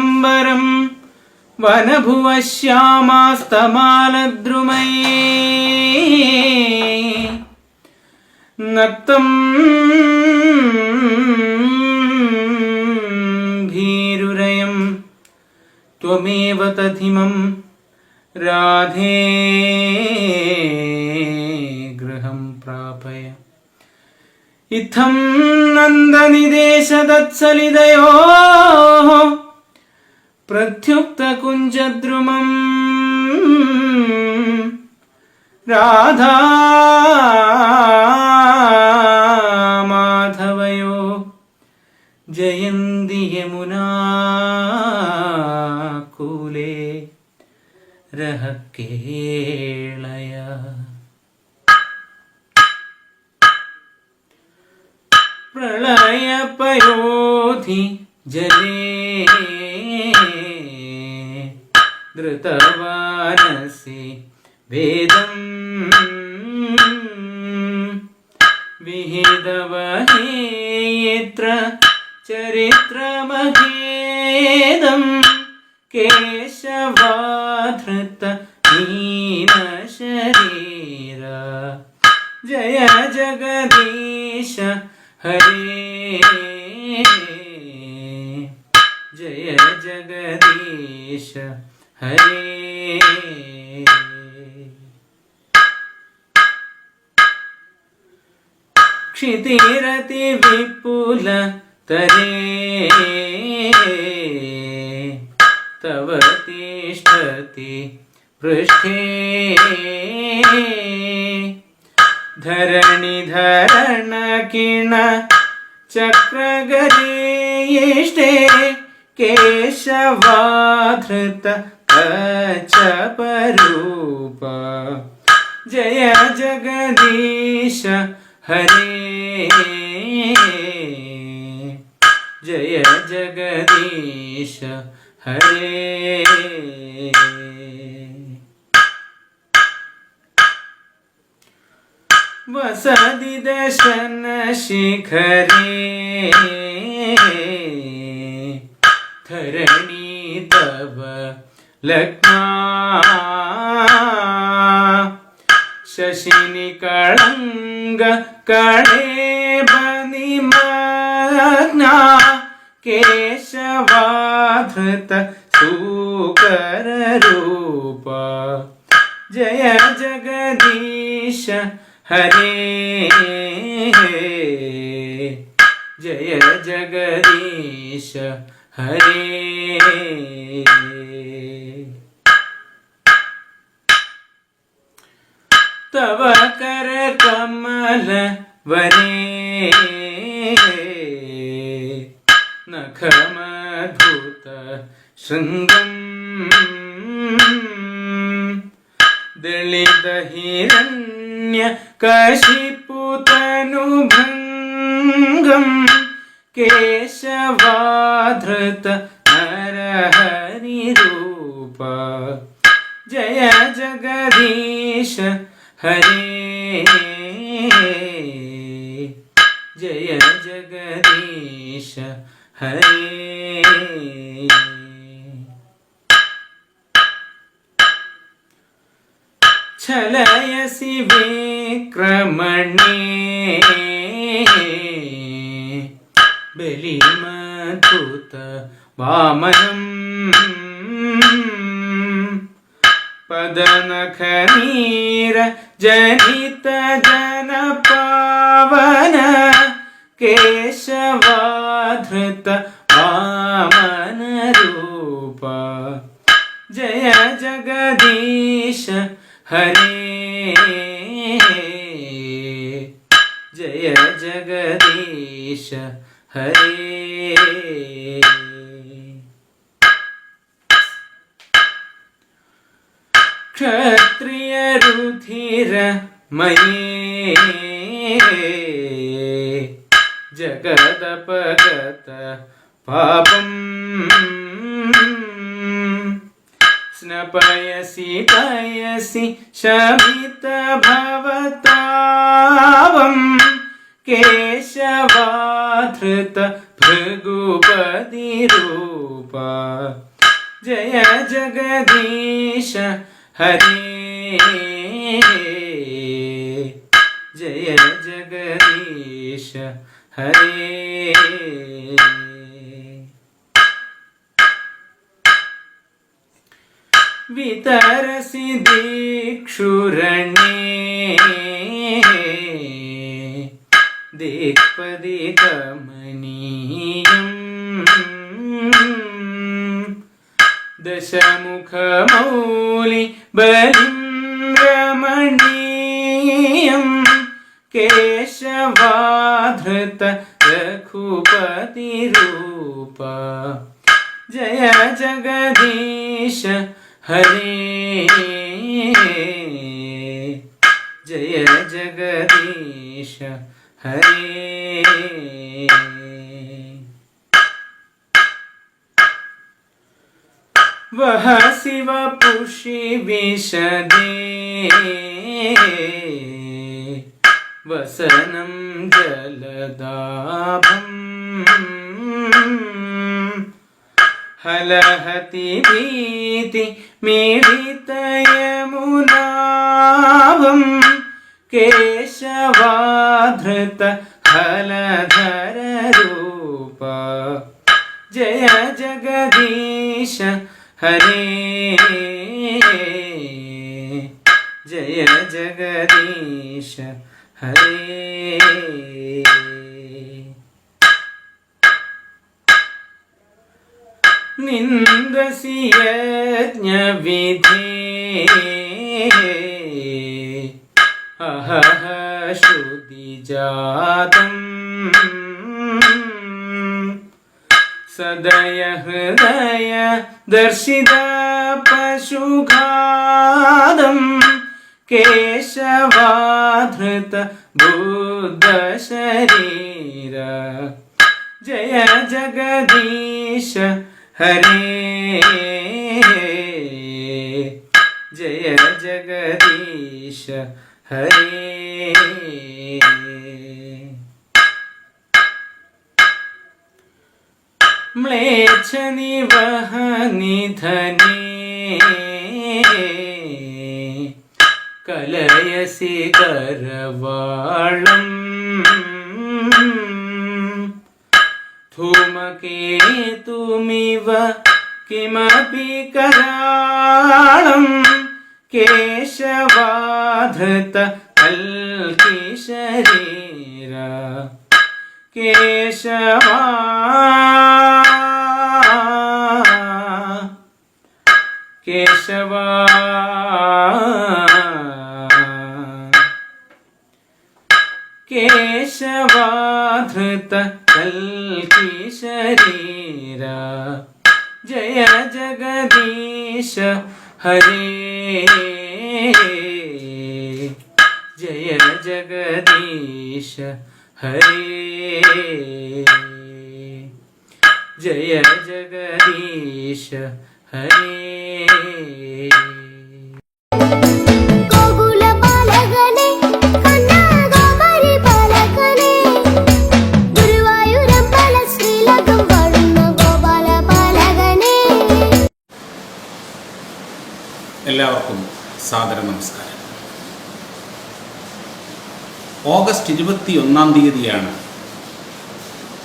പീതാംബരം വനഭുവശ്യാമാസ്തമാലദ്രുമയേ നക്തം ഭീരുരയം ത്വമേവ തധിമം രാധേ ഗൃഹം പ്രാപയ. ഇത്തം നന്ദനിദേശദത്സലിതയോഃ പ്രത്യുക്തകുഞ്ചദ്രുമം രാധാ മാധവയോ ജയന്തി യമുനാകൂലേ രഹക്കേളയ. പ്രളയപയോധി ജലേ ധൃതവാനസി വേദം വിഹിതവഹേത്ര ചരിത്രമഹേദം കേശവാധൃത ദീനശരീര. ജയ ജഗദീശ ഹരേ ജയ ജഗദീശ ഹരേ. ക്ഷിതിരതി വിപുല തരേ തവ തിഷ്ഠതി പൃഷ്ഠേ ധരണിധരണ കിണ ചക്രഗരീഷ്ടേ കേശവാധൃത കച്ചപരൂപ. ജയ ജഗദീശ ഹരേ ജയ ജഗദീശ ഹരേ. വസതി ദശന ശിഖരേ ധരണി തവ ലഗ്നാ ശശിനി കളങ്ക കളേബനിമഗ്നാ കേശവാധൃത സൂകരരൂപ. ജയ ജഗദീശ ഹരേ ജയ ജഗദീശ ഹരേ. തവ കര കമല വനേ നഖമധുത ശൃംഗം ദളിത ഹിരണ്യ കശിപുതനുഭംഗം കേശവാധൃത നരഹരി രൂപ. ജയ ജഗദീശ ഹരേ ജയ ജഗദീശ ഹരേ. ഛലയസി വിക്രമണേ ബലിമധുത വാമനം പദനഖനീര ജനിത ജനപാവന കേശവാധൃത വാമന രൂപ. ജയ ജഗദീശ ഹരേ ജയ ജഗദീശ ഹരേ. ക്ഷത്രിയ രുധിര മയേ ജഗദപഗത പാപം സ്നപയസി പയസി ശമിത ഭവതാവം കേശവാധൃത भृगुपति रूप जय जगदीश हरे जय जगदीश हरे वितरसि दीक्षुरणे दिक्पदिकमनीयम् दशमुखमौलि बलिं रमणीयम् केशवाधृत रघुपतिरूप जय जगदीश हरे जय जगदीश हरे वह शिव पुषि विशदे वसनं जलदाभम् हलहति भीति मीडितयमुनाभम् केशवाधृत हलधर रूप जय जगदीश हरे जय जगदीश हरे निन्दसि यज्ञविधे अहह श्रुतिजातम् सदय हृदय दर्शित पशुघादम् केशवाधृत बुद्ध शरीर जय जगदीश हरे जय जगदीश हरे म्लेच्छ निवहनिधने कलयसि करवाळम् धूमकेतुमिव किमपि कराळम् केशवाधृत कल्किशरीर केशवा केशवा केशवाधृत कल्किशरीर जय जगदीश हरे जय जगदीश हरे जय जगदीश हरे എല്ലാവർക്കും സാദര നമസ്കാരം. ഓഗസ്റ്റ് 21 തീയതിയാണ്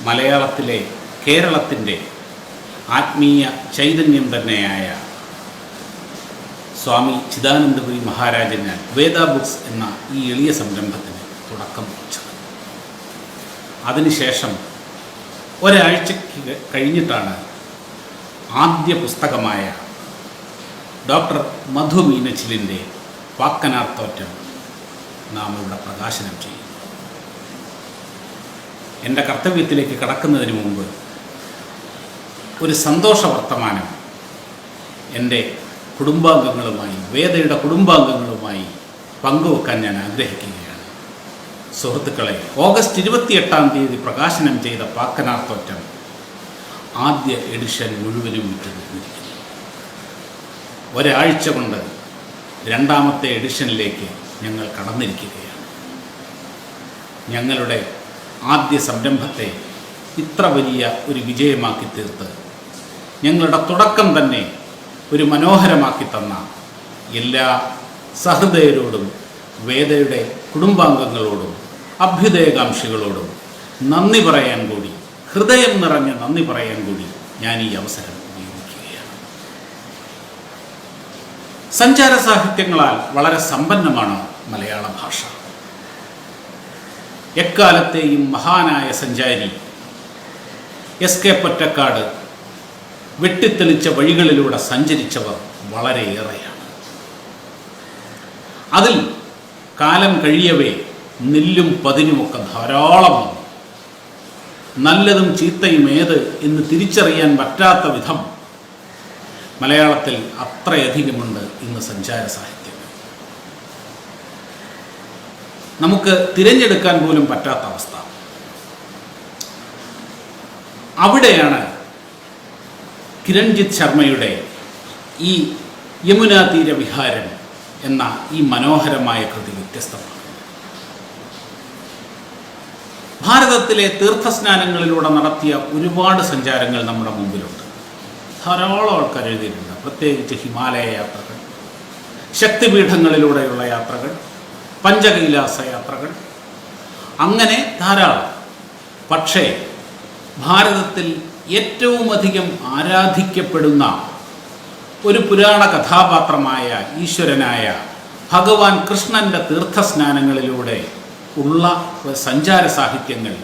മലയാളത്തിലെ കേരളത്തിൻ്റെ ആത്മീയ ചൈതന്യം തന്നെയായ സ്വാമി ചിദാനന്ദപുരി മഹാരാജന് വേദ ബുക്സ് എന്ന ഈ എളിയ സംരംഭത്തിന് തുടക്കം കുറിച്ചത്. അതിനുശേഷം ഒരാഴ്ചയ്ക്ക് കഴിഞ്ഞിട്ടാണ് ആദ്യ പുസ്തകമായ ഡോക്ടർ മധു മീനച്ചിലിൻ്റെ വാക്കനാർത്തോറ്റം നാം ഇവിടെ പ്രകാശനം ചെയ്യും. എൻ്റെ കർത്തവ്യത്തിലേക്ക് കടക്കുന്നതിന് മുമ്പ് ഒരു സന്തോഷ വർത്തമാനം എൻ്റെ കുടുംബാംഗങ്ങളുമായി, വേദയുടെ കുടുംബാംഗങ്ങളുമായി പങ്കുവെക്കാൻ ഞാൻ ആഗ്രഹിക്കുകയാണ്. സുഹൃത്തുക്കളെ, ഓഗസ്റ്റ് 28 തീയതി പ്രകാശനം ചെയ്ത വാക്കനാർത്തോറ്റം ആദ്യ എഡിഷൻ മുഴുവനും വിട്ടുനിന്നിരിക്കുന്നു. ഒരാഴ്ച കൊണ്ട് രണ്ടാമത്തെ എഡിഷനിലേക്ക് ഞങ്ങൾ കടന്നിരിക്കുകയാണ്. ഞങ്ങളുടെ ആദ്യ സംരംഭത്തെ ഇത്ര വലിയ ഒരു വിജയമാക്കി തീർത്ത് ഞങ്ങളുടെ തുടക്കം തന്നെ ഒരു മനോഹരമാക്കി തന്ന എല്ലാ സഹൃദയരോടും വേദയുടെ കുടുംബാംഗങ്ങളോടും അഭ്യുദയകാംക്ഷികളോടും നന്ദി പറയാൻ കൂടി, ഹൃദയം നിറഞ്ഞ നന്ദി പറയാൻ കൂടി ഞാൻ ഈ അവസരം ഉപയോഗിക്കുകയാണ്. സഞ്ചാര സാഹിത്യങ്ങളാൽ വളരെ സമ്പന്നമാണ് മലയാള ഭാഷ. എക്കാലത്തെയും മഹാനായ സഞ്ചാരി എസ് കെ പൊറ്റക്കാട് വെട്ടിത്തെളിച്ച വഴികളിലൂടെ സഞ്ചരിച്ചവർ വളരെയേറെയാണ്. അതിൽ കാലം കഴിയവേ നെല്ലും പതിനുമൊക്കെ ധാരാളം വന്നു. നല്ലതും ചീത്തയും ഏത് എന്ന് തിരിച്ചറിയാൻ പറ്റാത്ത വിധം മലയാളത്തിൽ അത്രയധികമുണ്ട് ഇന്ന് സഞ്ചാര സാഹിത്യം. നമുക്ക് തിരഞ്ഞെടുക്കാൻ പോലും പറ്റാത്ത അവസ്ഥ. അവിടെയാണ് കിരൺജിത്ത് ശർമ്മയുടെ ഈ യമുനാ തീര വിഹാരം എന്ന ഈ മനോഹരമായ കൃതി വ്യത്യസ്തമാണ്. ഭാരതത്തിലെ തീർത്ഥസ്നാനങ്ങളിലൂടെ നടത്തിയ ഒരുപാട് സഞ്ചാരങ്ങൾ നമ്മുടെ മുമ്പിലുണ്ട്. ധാരാളം ആൾക്കാർ എഴുതിയിട്ടുണ്ട്. പ്രത്യേകിച്ച് ഹിമാലയ യാത്രകൾ, ശക്തിപീഠങ്ങളിലൂടെയുള്ള യാത്രകൾ, പഞ്ചകൈലാസ യാത്രകൾ, അങ്ങനെ ധാരാളം. പക്ഷേ ഭാരതത്തിൽ ഏറ്റവും അധികം ആരാധിക്കപ്പെടുന്ന ഒരു പുരാണ കഥാപാത്രമായ ഈശ്വരനായ ഭഗവാൻ കൃഷ്ണൻ്റെ തീർത്ഥസ്നാനങ്ങളിലൂടെ ഉള്ള സഞ്ചാര സാഹിത്യങ്ങൾ,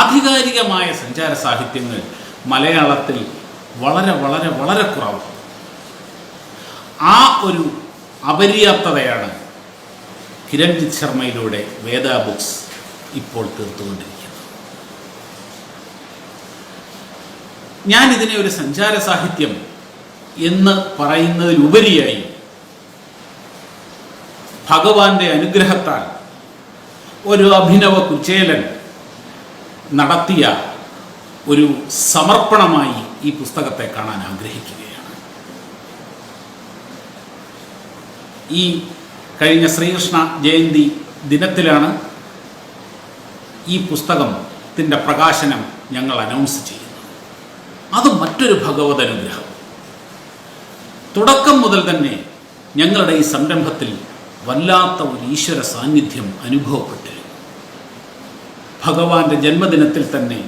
ആധികാരികമായ സഞ്ചാര സാഹിത്യങ്ങൾ മലയാളത്തിൽ വളരെ വളരെ വളരെ കുറവ്. ആ ഒരു അപര്യാപ്തതയാണ് കിരൺജിത്ത് ശർമ്മയിലൂടെ വേദ ബുക്സ് ഇപ്പോൾ തീർത്തുകൊണ്ടിരിക്കുന്നത്. ഞാനിതിനെ ഒരു സഞ്ചാര സാഹിത്യം എന്ന് പറയുന്നതിലുപരിയായി ഭഗവാന്റെ അനുഗ്രഹത്താൽ ഒരു അഭിനവ കുചേലൻ നടത്തിയ ഒരു സമർപ്പണമായി ഈ പുസ്തകത്തെ കാണാൻ ആഗ്രഹിക്കുകയാണ്. ഈ കഴിഞ്ഞ ശ്രീകൃഷ്ണ ജയന്തി ദിനത്തിലാണ് ഈ പുസ്തകത്തിൻ്റെ പ്രകാശനം ഞങ്ങൾ അനൗൺസ് ചെയ്യുന്നത്. അത് മറ്റൊരു ഭഗവത് അനുഗ്രഹം. തുടക്കം മുതൽ തന്നെ ഞങ്ങളുടെ ഈ സംരംഭത്തിൽ വല്ലാത്ത ഒരു ഈശ്വര സാന്നിധ്യം അനുഭവപ്പെട്ടിരുന്നു. ഭഗവാന്റെ ജന്മദിനത്തിൽ തന്നെ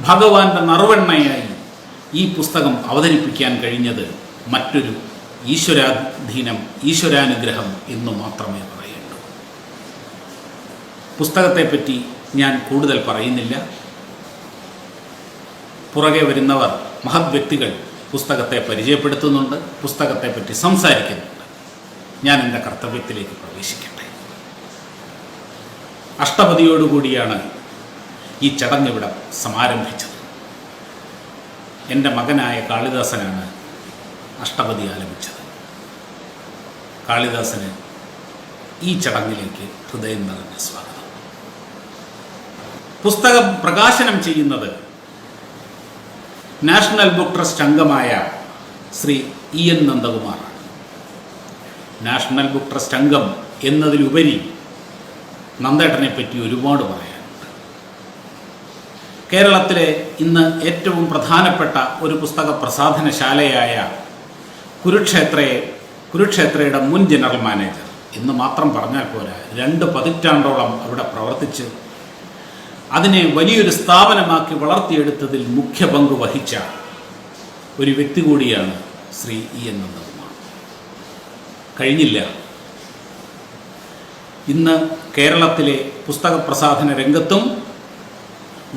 ഭഗവാന്റെ നറുവെണ്ണയായി ഈ പുസ്തകം അവതരിപ്പിക്കാൻ കഴിഞ്ഞത് മറ്റൊരു ഈശ്വരാധീനം, ഈശ്വരാനുഗ്രഹം എന്ന് മാത്രമേ പറയൂ. പുസ്തകത്തെപ്പറ്റി ഞാൻ കൂടുതൽ പറയുന്നില്ല. പുറകെ വരുന്നവർ മഹത് വ്യക്തികൾ പുസ്തകത്തെ പരിചയപ്പെടുത്തുന്നുണ്ട്, പുസ്തകത്തെപ്പറ്റി സംസാരിക്കുന്നുണ്ട്. ഞാൻ എൻ്റെ കർത്തവ്യത്തിലേക്ക് പ്രവേശിക്കട്ടെ. അഷ്ടപതിയോടുകൂടിയാണ് ഈ ചടങ്ങ് ഇവിടെ സമാരംഭിച്ചത്. എൻ്റെ മകനായ കാളിദാസനാണ് അഷ്ടപതി ആലപിച്ചത്. കാളിദാസന് ഈ ചടങ്ങിലേക്ക് ഹൃദയം നിറഞ്ഞ സ്വാഗതം. പുസ്തകം പ്രകാശനം ചെയ്യുന്നത് നാഷണൽ ബുക്ക് ട്രസ്റ്റ് അംഗമായ ശ്രീ ഇ എൻ നന്ദകുമാറാണ്. നാഷണൽ ബുക്ക് ട്രസ്റ്റ് അംഗം എന്നതിലുപരി നന്ദേട്ടനെ പറ്റി ഒരുപാട് പറയാനുണ്ട്. കേരളത്തിലെ ഇന്ന് ഏറ്റവും പ്രധാനപ്പെട്ട ഒരു പുസ്തക പ്രസാധനശാലയായ കുരുക്ഷേത്രയുടെ മുൻ ജനറൽ മാനേജർ എന്ന് മാത്രം പറഞ്ഞാൽ പോരാ, 2 പതിറ്റാണ്ടോളം അവിടെ പ്രവർത്തിച്ച് അതിനെ വലിയൊരു സ്ഥാപനമാക്കി വളർത്തിയെടുത്തതിൽ മുഖ്യ പങ്ക് വഹിച്ച ഒരു വ്യക്തി കൂടിയാണ് ശ്രീ ഇ എൻ നന്ദകുമാർ. കഴിഞ്ഞില്ല. ഇന്ന് കേരളത്തിലെ പുസ്തക പ്രസാധന രംഗത്തും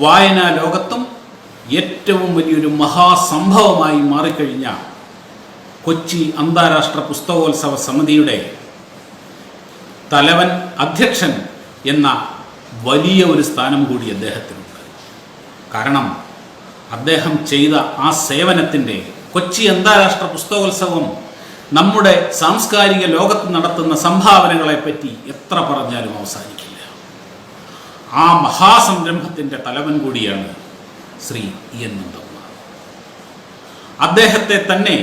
വായനാ ലോകത്തും ഏറ്റവും വലിയൊരു മഹാസംഭവമായി മാറിക്കഴിഞ്ഞ കൊച്ചി അന്താരാഷ്ട്ര പുസ്തകോത്സവ സമിതിയുടെ തലവൻ, അധ്യക്ഷൻ എന്ന വലിയ ഒരു സ്ഥാനം കൂടി അദ്ദേഹത്തിനുണ്ട്. കാരണം അദ്ദേഹം ചെയ്ത ആ സേവനത്തിൻ്റെ, കൊച്ചി അന്താരാഷ്ട്ര പുസ്തകോത്സവം നമ്മുടെ സാംസ്കാരിക ലോകത്ത് നടത്തുന്ന സംഭാവനകളെപ്പറ്റി എത്ര പറഞ്ഞാലും അവസാനിക്കില്ല. ആ മഹാസംരംഭത്തിൻ്റെ തലവൻ കൂടിയാണ് ശ്രീ ഇ എൻ നന്ദകുമാർ. അദ്ദേഹത്തെ തന്നെ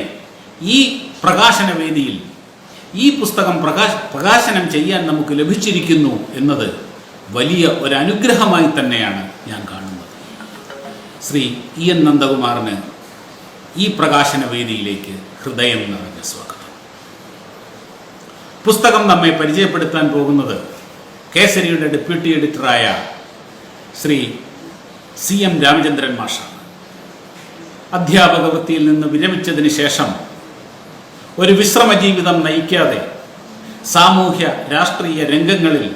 ഈ പ്രകാശന വേദിയിൽ ഈ പുസ്തകം പ്രകാശനം ചെയ്യാൻ നമുക്ക് ലഭിച്ചിരിക്കുന്നു എന്നത് വലിയ ഒരു അനുഗ്രഹമായി തന്നെയാണ് ഞാൻ കാണുന്നത്. ശ്രീ ഇ എൻ നന്ദകുമാറിന് ഈ പ്രകാശന വേദിയിലേക്ക് ഹൃദയം നിറഞ്ഞ സ്വാഗതം. പുസ്തകം നമ്മെ പരിചയപ്പെടുത്താൻ പോകുന്നത് കേസരിയുടെ ഡെപ്യൂട്ടി എഡിറ്ററായ ശ്രീ സി എം രാമചന്ദ്രൻ മാഷാണ്. അധ്യാപക വൃത്തിയിൽ നിന്ന് വിരമിച്ചതിന് ശേഷം ഒരു വിശ്രമ ജീവിതം നയിക്കാതെ സാമൂഹ്യ രാഷ്ട്രീയ രംഗങ്ങളിൽ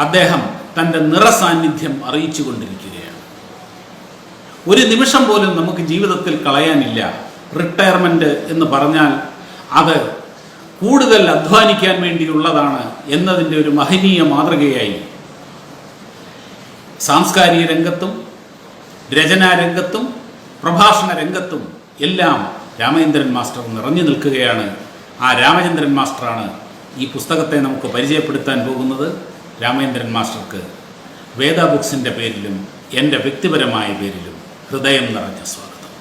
അദ്ദേഹം തൻ്റെ നിറസാന്നിധ്യം അറിയിച്ചു കൊണ്ടിരിക്കുകയാണ്. ഒരു നിമിഷം പോലും നമുക്ക് ജീവിതത്തിൽ കളയാനില്ല. റിട്ടയർമെന്റ് എന്ന് പറഞ്ഞാൽ അത് കൂടുതൽ അധ്വാനിക്കാൻ വേണ്ടിയുള്ളതാണ് എന്നതിൻ്റെ ഒരു മഹനീയ മാതൃകയായി സാംസ്കാരിക രംഗത്തും രചനാരംഗത്തും പ്രഭാഷണ രംഗത്തും എല്ലാം രാമചന്ദ്രൻ മാസ്റ്റർ നിറഞ്ഞു നിൽക്കുകയാണ്. ആ രാമചന്ദ്രൻ മാസ്റ്ററാണ് ഈ പുസ്തകത്തെ നമുക്ക് പരിചയപ്പെടുത്താൻ പോകുന്നത്. രാമചന്ദ്രൻ മാസ്റ്റർക്ക് വേദ ബുക്സിൻ്റെ പേരിലും എൻ്റെ വ്യക്തിപരമായ പേരിലും ഹൃദയം നിറഞ്ഞ സ്വാഗതം.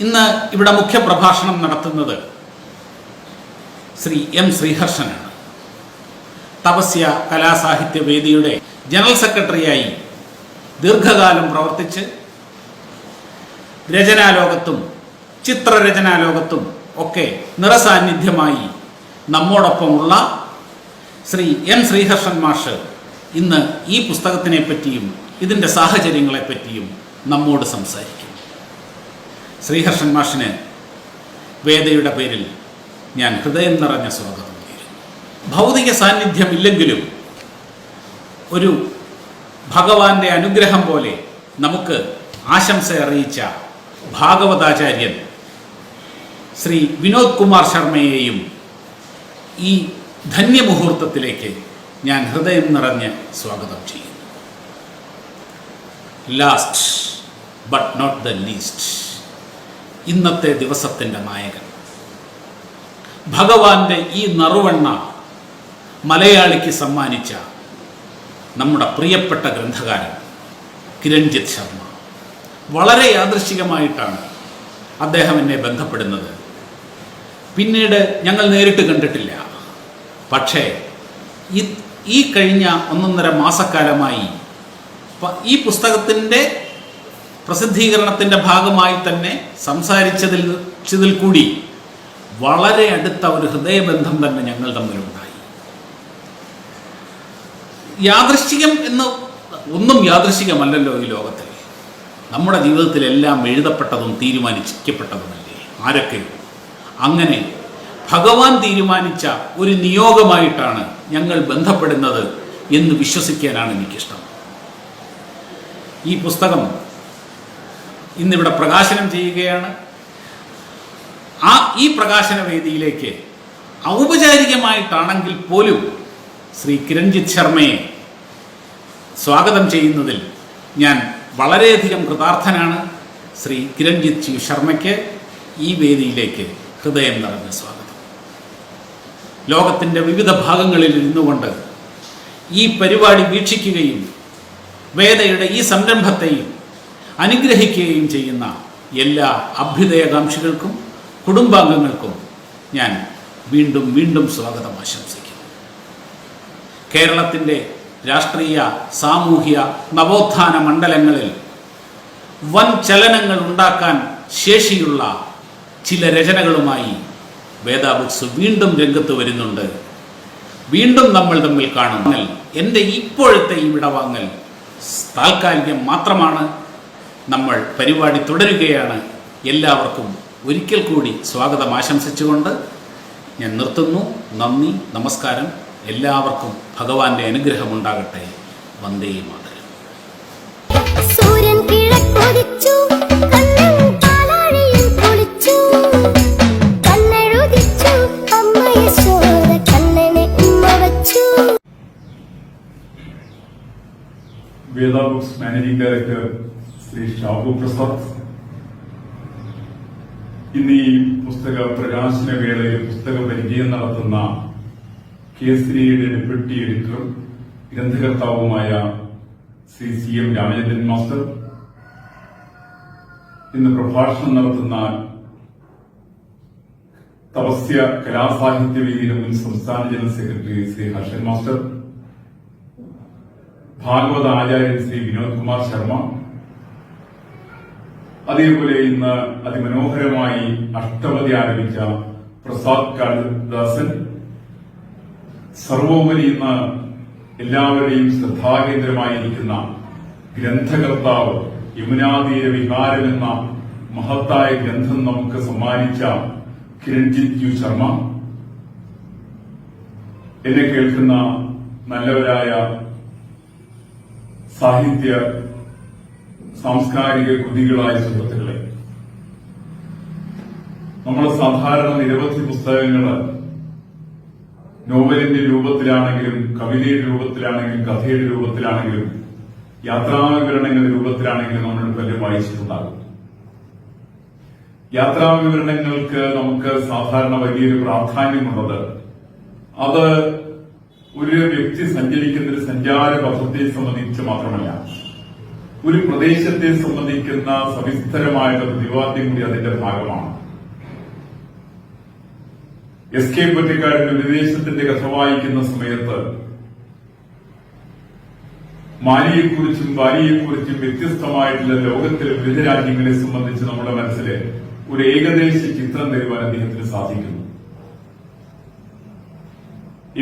ഇന്ന് ഇവിടെ മുഖ്യ പ്രഭാഷണം നടത്തുന്നത് ശ്രീ എം ശ്രീഹർഷനാണ്. തപസ്യ കലാസാഹിത്യ വേദിയുടെ ജനറൽ സെക്രട്ടറിയായി ദീർഘകാലം പ്രവർത്തിച്ച് രചനാലോകത്തും ചിത്രരചനാലോകത്തും ഒക്കെ നിറസാന്നിധ്യമായി നമ്മോടൊപ്പമുള്ള ശ്രീ എൻ ശ്രീഹർഷൻ മാഷ് ഇന്ന് ഈ പുസ്തകത്തിനെ പറ്റിയും ഇതിൻ്റെ സാഹചര്യങ്ങളെപ്പറ്റിയും നമ്മോട് സംസാരിക്കും. ശ്രീഹർഷൻ മാഷിന് വേദയുടെ പേരിൽ ഞാൻ ഹൃദയം നിറഞ്ഞ സ്വാഗതം നേരുന്നു. ഭൗതിക സാന്നിധ്യമില്ലെങ്കിലും ഒരു ഭഗവാന്റെ അനുഗ്രഹം പോലെ നമുക്ക് ആശംസ അറിയിച്ച ഭാഗവതാചാര്യൻ ശ്രീ വിനോദ് കുമാർ ശർമ്മയെയും ഈ ധന്യമുഹൂർത്തത്തിലേക്ക് ഞാൻ ഹൃദയം നിറഞ്ഞ് സ്വാഗതം ചെയ്യുന്നു. Last but not the least, ഇന്നത്തെ ദിവസത്തിൻ്റെ നായകൻ, ഭഗവാന്റെ ഈ നറുവെണ്ണ മലയാളിക്ക് സമ്മാനിച്ച നമ്മുടെ പ്രിയപ്പെട്ട ഗ്രന്ഥകാരൻ കിരൺജിത്ത് ശർമ്മ. വളരെ യാദൃശ്ചികമായിട്ടാണ് അദ്ദേഹം എന്നെ ബന്ധപ്പെടുന്നത്. പിന്നീട് ഞങ്ങൾ നേരിട്ട് കണ്ടിട്ടില്ല. പക്ഷേ ഈ കഴിഞ്ഞ 1.5 മാസക്കാലമായി ഈ പുസ്തകത്തിൻ്റെ പ്രസിദ്ധീകരണത്തിൻ്റെ ഭാഗമായി തന്നെ സംസാരിച്ചതിൽ കൂടി വളരെ അടുത്ത ഒരു ഹൃദയബന്ധം തന്നെ ഞങ്ങൾ തമ്മിലുണ്ടായി. യാദൃശ്ചികം എന്ന് ഒന്നും യാദൃശ്ചികമല്ലല്ലോ ഈ ലോകത്തിൽ. നമ്മുടെ ജീവിതത്തിലെല്ലാം എഴുതപ്പെട്ടതും തീരുമാനിക്കപ്പെട്ടതുമല്ലേ ആരൊക്കെയോ. അങ്ങനെ ഭഗവാൻ തീരുമാനിച്ച ഒരു നിയോഗമായിട്ടാണ് ഞങ്ങൾ ബന്ധപ്പെടുന്നത് എന്ന് വിശ്വസിക്കാനാണ് എനിക്കിഷ്ടം. ഈ പുസ്തകം ഇന്നിവിടെ പ്രകാശനം ചെയ്യുകയാണ്. ഈ പ്രകാശന വേദിയിലേക്ക് ഔപചാരികമായിട്ടാണെങ്കിൽ പോലും ശ്രീ കിരൺജിത്ത് ശർമ്മയെ സ്വാഗതം ചെയ്യുന്നതിൽ ഞാൻ വളരെയധികം കൃതാർത്ഥനാണ്. ശ്രീ കിരൺജിത്ത് ശർമ്മയ്ക്ക് ഈ വേദിയിലേക്ക് ഹൃദയം നിറഞ്ഞ സ്വാഗതം. ലോകത്തിൻ്റെ വിവിധ ഭാഗങ്ങളിൽ ഇരുന്നുകൊണ്ട് ഈ പരിപാടി വീക്ഷിക്കുകയും വേദയുടെ ഈ സംരംഭത്തെയും അനുഗ്രഹിക്കുകയും ചെയ്യുന്ന എല്ലാ അഭ്യുദയകാംക്ഷികൾക്കും കുടുംബാംഗങ്ങൾക്കും ഞാൻ വീണ്ടും വീണ്ടും സ്വാഗതം ആശംസിക്കുന്നു. കേരളത്തിൻ്റെ രാഷ്ട്രീയ സാമൂഹ്യ നവോത്ഥാന മണ്ഡലങ്ങളിൽ വൻ ചലനങ്ങൾ ഉണ്ടാക്കാൻ ശേഷിയുള്ള ചില രചനകളുമായി വേദ ബുക്സ് വീണ്ടും രംഗത്ത് വരുന്നുണ്ട്. വീണ്ടും നമ്മൾ തമ്മിൽ കാണുന്നതിൽ എൻ്റെ ഇപ്പോഴത്തെ ഈ വിടവാങ്ങൽ താൽക്കാലികം മാത്രമാണ്. നമ്മൾ പരിപാടി തുടരുകയാണ്. എല്ലാവർക്കും ഒരിക്കൽ കൂടി സ്വാഗതം ആശംസിച്ചുകൊണ്ട് ഞാൻ നിർത്തുന്നു. നന്ദി, നമസ്കാരം. എല്ലാവർക്കും ഭഗവാന്റെ അനുഗ്രഹമുണ്ടാകട്ടെ. വന്ദേ മാതരം. സൂര്യൻ കിഴക്കുദിച്ചു, കണ്ണൻ പാലാഴിയിൽ കുളിച്ചു, കണ്ണെഴുതിച്ചു, അമ്മ യശോദ കണ്ണനെ ഉമ്മ വച്ചു. Veda books managing director Shri Shabu Prasad, ഇന്ന് ഈ പുസ്തക പ്രകാശന വേളയിൽ പുസ്തക പരിചയം നടത്തുന്ന കേസരിയുടെ ഡെപ്യൂട്ടി എഡിറ്ററും ഗ്രന്ഥകർത്താവുമായ Shri C M Ramachandran master, ഇന്ന് പ്രഭാഷണം നടത്തുന്ന തപസ്യ കലാസാഹിത്യ വേദിയുടെ മുൻ സംസ്ഥാന general secretary Shri Harshan master, ഭാഗവത ആചാര്യൻ ശ്രീ വിനോദ് കുമാർ ശർമ്മ, അതേപോലെ ഇന്ന് അതിമനോഹരമായി അഷ്ടപതി ആരംഭിച്ച പ്രസാദ് കാളിദാസൻ, സർവോപരി ഇന്ന് എല്ലാവരുടെയും ശ്രദ്ധാകേന്ദ്രമായിരിക്കുന്ന ഗ്രന്ഥകർത്താവ് യമുനാതീര വിഹാരം എന്ന മഹത്തായ ഗ്രന്ഥം നമുക്ക് സമ്മാനിച്ച കിരൺജിത് യു ശർമ്മ, എന്നെ കേൾക്കുന്ന നല്ലവരായ സാഹിത്യ സാംസ്കാരിക കൃതികളായ സുഹൃത്തുക്കളെ, നമ്മൾ സാധാരണ നിരവധി പുസ്തകങ്ങൾ നോവലിന്റെ രൂപത്തിലാണെങ്കിലും കവിതയുടെ രൂപത്തിലാണെങ്കിലും കഥയുടെ രൂപത്തിലാണെങ്കിലും യാത്രാവിവരണങ്ങളുടെ രൂപത്തിലാണെങ്കിലും നമ്മൾ പലരും വായിച്ചിട്ടുണ്ടാകും. യാത്രാവിവരണങ്ങൾക്ക് നമുക്ക് സാധാരണ വലിയൊരു പ്രാധാന്യമുള്ളത് അത് ഒരു വ്യക്തി സഞ്ചരിക്കുന്ന ഒരു സഞ്ചാര പഥത്തെ സംബന്ധിച്ച് മാത്രമല്ല, ഒരു പ്രദേശത്തെ സംബന്ധിക്കുന്ന സവിസ്തരമായിട്ടുള്ള പ്രതിപാദ്യം കൂടി അതിന്റെ ഭാഗമാണ്. എസ് കെ പൊറ്റക്കാടിന്റെ വിദേശത്തിന്റെ കഥ വായിക്കുന്ന സമയത്ത് മാലിയെക്കുറിച്ചും ബാലിയെക്കുറിച്ചും വ്യത്യസ്തമായിട്ടുള്ള ലോകത്തിലെ വിവിധ രാജ്യങ്ങളെ സംബന്ധിച്ച് നമ്മുടെ മനസ്സിൽ ഒരു ഏകദേശ ചിത്രം തരുവാൻ അദ്ദേഹത്തിന് സാധിക്കുന്നു.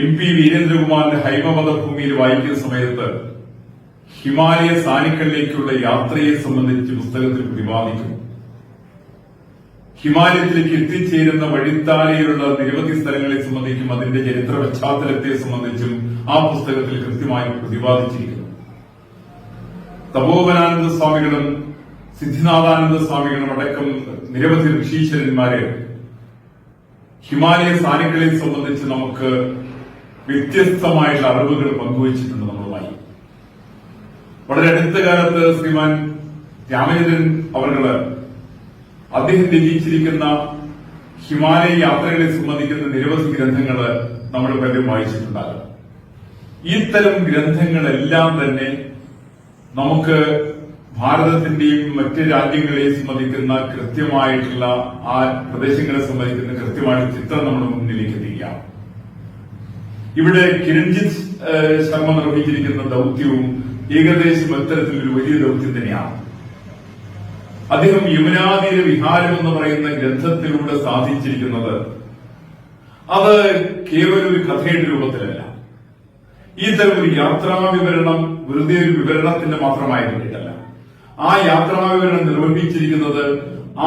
എം പി വീരേന്ദ്രകുമാറിന്റെ ഹൈമവധഭൂമിയിൽ വായിക്കുന്ന സമയത്ത് ഹിമാലയ സാനുക്കളിലേക്കുള്ള യാത്രയെ സംബന്ധിച്ച് പുസ്തകത്തിൽ പ്രതിപാദിക്കുന്നു. ഹിമാലയത്തിലേക്ക് എത്തിച്ചേരുന്ന വഴിത്താലയിലുള്ള നിരവധി സ്ഥലങ്ങളെ സംബന്ധിച്ചും അതിന്റെ ചരിത്ര പശ്ചാത്തലത്തെ സംബന്ധിച്ചും ആ പുസ്തകത്തിൽ കൃത്യമായി പ്രതിപാദിച്ചിരിക്കുന്നു. തപോവനാനന്ദ സ്വാമികളും സിദ്ധിനാഥാനന്ദ സ്വാമികളും അടക്കം നിരവധി ഋഷീശ്വരന്മാര് ഹിമാലയ സാനുക്കളെ സംബന്ധിച്ച് നമുക്ക് വ്യത്യസ്തമായിട്ടുള്ള അറിവുകൾ പങ്കുവച്ചിട്ടുണ്ട് നമ്മളുമായി. വളരെ അടുത്ത കാലത്ത് ശ്രീമാൻ രാമചന്ദ്രൻ അവർകള് അദ്ദേഹം രചിച്ചിരിക്കുന്ന ഹിമാലയ യാത്രകളെ സംബന്ധിക്കുന്ന നിരവധി ഗ്രന്ഥങ്ങൾ നമ്മൾ പലരും വായിച്ചിട്ടുണ്ടാകും. ഇത്തരം ഗ്രന്ഥങ്ങളെല്ലാം തന്നെ നമുക്ക് ഭാരതത്തിന്റെയും മറ്റ് രാജ്യങ്ങളെയും സംബന്ധിക്കുന്ന കൃത്യമായിട്ടുള്ള ആ പ്രദേശങ്ങളെ സംബന്ധിക്കുന്ന കൃത്യമായിട്ട് ചിത്രം നമ്മുടെ മുന്നിലേക്ക് എത്തിക്കാം. ഇവിടെ കിരൺജിത് ശർമ്മ നിർവഹിച്ചിരിക്കുന്ന ദൌത്യവും ഏകദേശം അത്തരത്തിലൊരു വലിയ ദൌത്യം തന്നെയാണ്. അദ്ദേഹം യമുനാതീര വിഹാരം എന്ന് പറയുന്ന ഗ്രന്ഥത്തിലൂടെ സാധിച്ചിരിക്കുന്നത് അത് കേവലം ഒരു കഥയുടെ രൂപത്തിലല്ല, ഈ തരം ഒരു യാത്രാവിവരണം വെറുതെ ഒരു വിവരണത്തിന്റെ മാത്രമായി വേണ്ടിയിട്ടല്ല. ആ യാത്രാവിവരണം നിർവഹിച്ചിരിക്കുന്നത്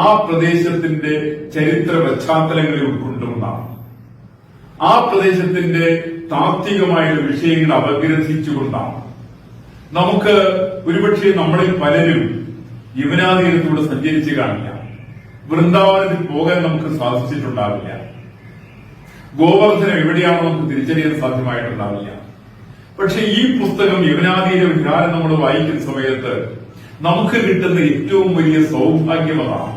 ആ പ്രദേശത്തിന്റെ ചരിത്ര പശ്ചാത്തലങ്ങളെ ഉൾക്കൊണ്ടുകൊണ്ടാണ്. ആ പ്രദേശത്തിന്റെ താത്വികമായുള്ള വിഷയങ്ങൾ അപഗ്രഥിച്ചുകൊണ്ടാണ്. നമുക്ക് ഒരുപക്ഷെ നമ്മളിൽ പലരും യമുനാതീരത്തൂടെ സഞ്ചരിച്ച് കാണില്ല, വൃന്ദാവനത്തിൽ പോകാൻ നമുക്ക് സാധിച്ചിട്ടുണ്ടാവില്ല, ഗോവർദ്ധനം എവിടെയാണോ നമുക്ക് തിരിച്ചറിയാൻ സാധ്യമായിട്ടുണ്ടാവില്ല. പക്ഷെ ഈ പുസ്തകം യമുനാതീര വിഹാരം നമ്മൾ വായിക്കുന്ന സമയത്ത് നമുക്ക് കിട്ടുന്ന ഏറ്റവും വലിയ സൗഭാഗ്യം അതാണ്.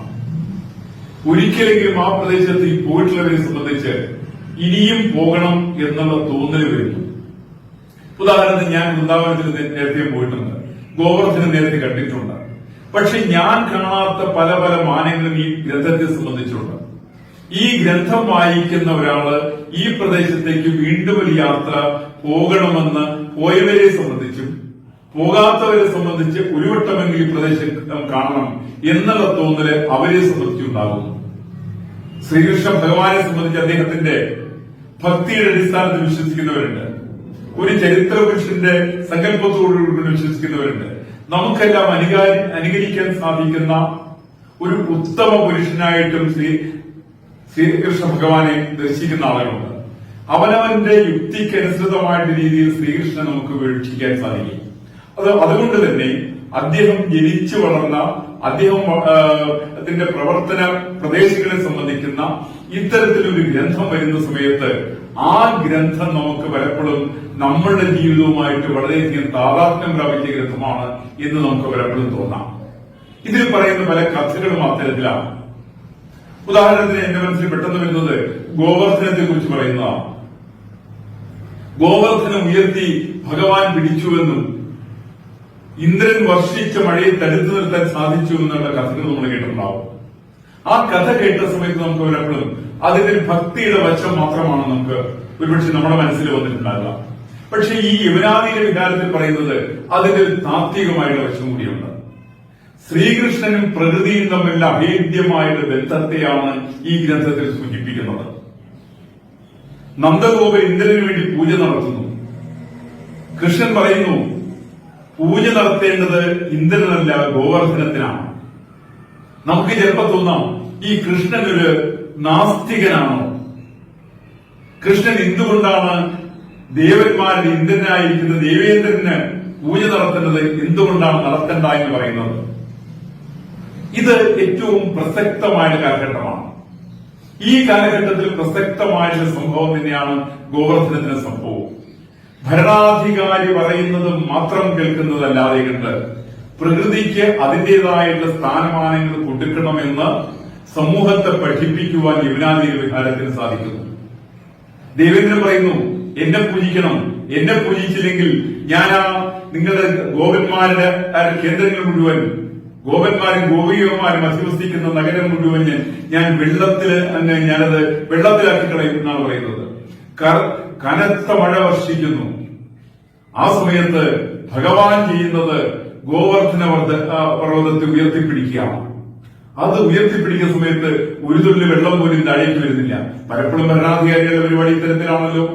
ഒരിക്കലെങ്കിലും ആ പ്രദേശത്ത് ഈ പോയിട്ടുള്ളവരെ സംബന്ധിച്ച് ഇനിയും പോകണം എന്നുള്ള തോന്നൽ വരുന്നു. ഉദാഹരണത്തിന് ഞാൻ വൃന്ദാവനത്തിൽ നേരത്തെ പോയിട്ടുണ്ട്, ഗോവർദ്ധനം നേരത്തെ കണ്ടിട്ടുണ്ട്. പക്ഷെ ഞാൻ കാണാത്ത പല പല മാനങ്ങളും ഈ ഗ്രന്ഥത്തെ സംബന്ധിച്ചുണ്ട്. ഈ ഗ്രന്ഥം വായിക്കുന്ന ഒരാള് ഈ പ്രദേശത്തേക്ക് വീണ്ടും ഒരു യാത്ര പോകണമെന്ന് പോയവരെ സംബന്ധിച്ചും പോകാത്തവരെ സംബന്ധിച്ച് ഒരു വട്ടമെങ്കിൽ ഈ പ്രദേശം കാണണം എന്നുള്ള തോന്നല് അവരെ സംബന്ധിച്ചുണ്ടാകുന്നു. ശ്രീകൃഷ്ണ ഭഗവാനെ സംബന്ധിച്ച് അദ്ദേഹത്തിന്റെ ഭക്തിയുടെ അടിസ്ഥാനത്തിൽ വിശ്വസിക്കുന്നവരുണ്ട്, ഒരു ചരിത്ര പുരുഷന്റെ സങ്കല്പത്തോടുകൂടി വിശ്വസിക്കുന്നവരുണ്ട്. നമുക്കെല്ലാം അനുകരിക്കാൻ സാധിക്കുന്ന ഒരു ഉത്തമ പുരുഷനായിട്ടും ശ്രീകൃഷ്ണ ഭഗവാനെ ദർശിക്കുന്ന ആളുകളുണ്ട്. അവനവന്റെ യുക്തിക്കനുസൃതമായിട്ട് രീതിയിൽ ശ്രീകൃഷ്ണനെ നമുക്ക് വീക്ഷിക്കാൻ സാധിക്കും. അതുകൊണ്ട് തന്നെ അദ്ദേഹം ജനിച്ചു വളർന്ന അദ്ദേഹത്തിന്റെ പ്രവർത്തന പ്രദേശങ്ങളെ സംബന്ധിക്കുന്ന ഇത്തരത്തിലൊരു ഗ്രന്ഥം വരുന്ന സമയത്ത് ആ ഗ്രന്ഥം നമുക്ക് പലപ്പോഴും നമ്മളുടെ ജീവിതവുമായിട്ട് വളരെയധികം താതാത്മ്യം പ്രാപിച്ച ഗ്രന്ഥമാണ് എന്ന് നമുക്ക് പലപ്പോഴും തോന്നാം. ഇതിൽ പറയുന്ന പല കഥകളും അത്തരത്തിലാണ്. ഉദാഹരണത്തിന് എന്റെ മനസ്സിൽ പെട്ടെന്ന് വരുന്നത് ഗോവർദ്ധനത്തെ കുറിച്ച് പറയുന്നതാണ്. ഗോവർദ്ധനം ഉയർത്തി ഭഗവാൻ പിടിച്ചുവെന്നും ഇന്ദ്രൻ വർഷിച്ച മഴയെ തടുത്തു നിർത്താൻ സാധിച്ചു എന്നുള്ള കഥകൾ നമ്മൾ കേട്ടിട്ടുണ്ടാവും. ആ കഥ കേട്ട സമയത്ത് നമുക്ക് പലപ്പോഴും അതിന്റെ ഒരു ഭക്തിയുടെ വശം മാത്രമാണ് നമുക്ക് ഒരുപക്ഷെ നമ്മുടെ മനസ്സിൽ വന്നിട്ടുണ്ടാകുക. പക്ഷെ ഈ യമുനാതീര വിഹാരത്തിൽ പറയുന്നത് അതിന്റെ ഒരു താത്വികമായിട്ടുള്ള വശം കൂടിയുണ്ട്. ശ്രീകൃഷ്ണനും പ്രകൃതിയും തമ്മിലുള്ള അഭേദ്യമായുള്ള ബന്ധത്തെയാണ് ഈ ഗ്രന്ഥത്തിൽ സൂചിപ്പിക്കുന്നത്. നന്ദഗോപൻ ഇന്ദ്രന് വേണ്ടി പൂജ നടത്തുന്നു. കൃഷ്ണൻ പറയുന്നു പൂജ നടത്തേണ്ടത് ഇന്ദ്രനല്ല ഗോവർദ്ധനത്തിനാണ്. നമുക്ക് ചിലപ്പോൾ തോന്നാം ഈ കൃഷ്ണൻ ഒരു നാസ്തികനാണോ? കൃഷ്ണൻ എന്തുകൊണ്ടാണ് ദേവന്മാരുടെ ഇന്ദ്രനായിരിക്കുന്ന ദേവേന്ദ്രന് പൂജ നടത്തേണ്ടത് എന്തുകൊണ്ടാണ് നടത്തേണ്ട എന്ന് പറയുന്നത്? ഇത് ഏറ്റവും പ്രസക്തമായ കാലഘട്ടമാണ്. ഈ കാലഘട്ടത്തിൽ പ്രസക്തമായ സംഭവം തന്നെയാണ് ഗോവർദ്ധനത്തിന്റെ സംഭവം. ഭരണാധികാരി പറയുന്നത് മാത്രം കേൾക്കുന്നതല്ലാതെ കണ്ട് പ്രകൃതിക്ക് അതിന്റേതായുള്ള സ്ഥാനമാനങ്ങൾ കൊടുക്കണമെന്ന് സമൂഹത്തെ പഠിപ്പിക്കുവാൻ യമുനാതീര വിഹാരത്തിന് സാധിക്കുന്നു. ദേവേന്ദ്രൻ പറയുന്നു എന്നെ പൂജിക്കണം, എന്നെ പൂജിച്ചില്ലെങ്കിൽ ഞാൻ നിങ്ങളുടെ ഗോപന്മാരുടെ കേന്ദ്രങ്ങൾ മുഴുവൻ, ഗോപന്മാരും ഗോപികമാരും അധിവസിക്കുന്ന നഗരം മുഴുവൻ ഞാൻ ഞാനത് വെള്ളത്തിലാക്കി കളയും എന്നാണ് പറയുന്നത്. കനത്ത മഴ വർഷിക്കുന്നു. ആ സമയത്ത് ഭഗവാൻ ചെയ്യുന്നത് ഗോവർദ്ധന പർവ്വതത്തെ ഉയർത്തിപ്പിടിക്കുകയാണ്. അത് ഉയർത്തിപ്പിടിക്കുന്ന സമയത്ത് ഒരു തുള്ളി വെള്ളം പോലും താഴേക്ക് വരുന്നില്ല. പലപ്പോഴും ഭരണാധികാരികളുടെ പരിപാടി ഇത്തരത്തിലാണല്ലോ.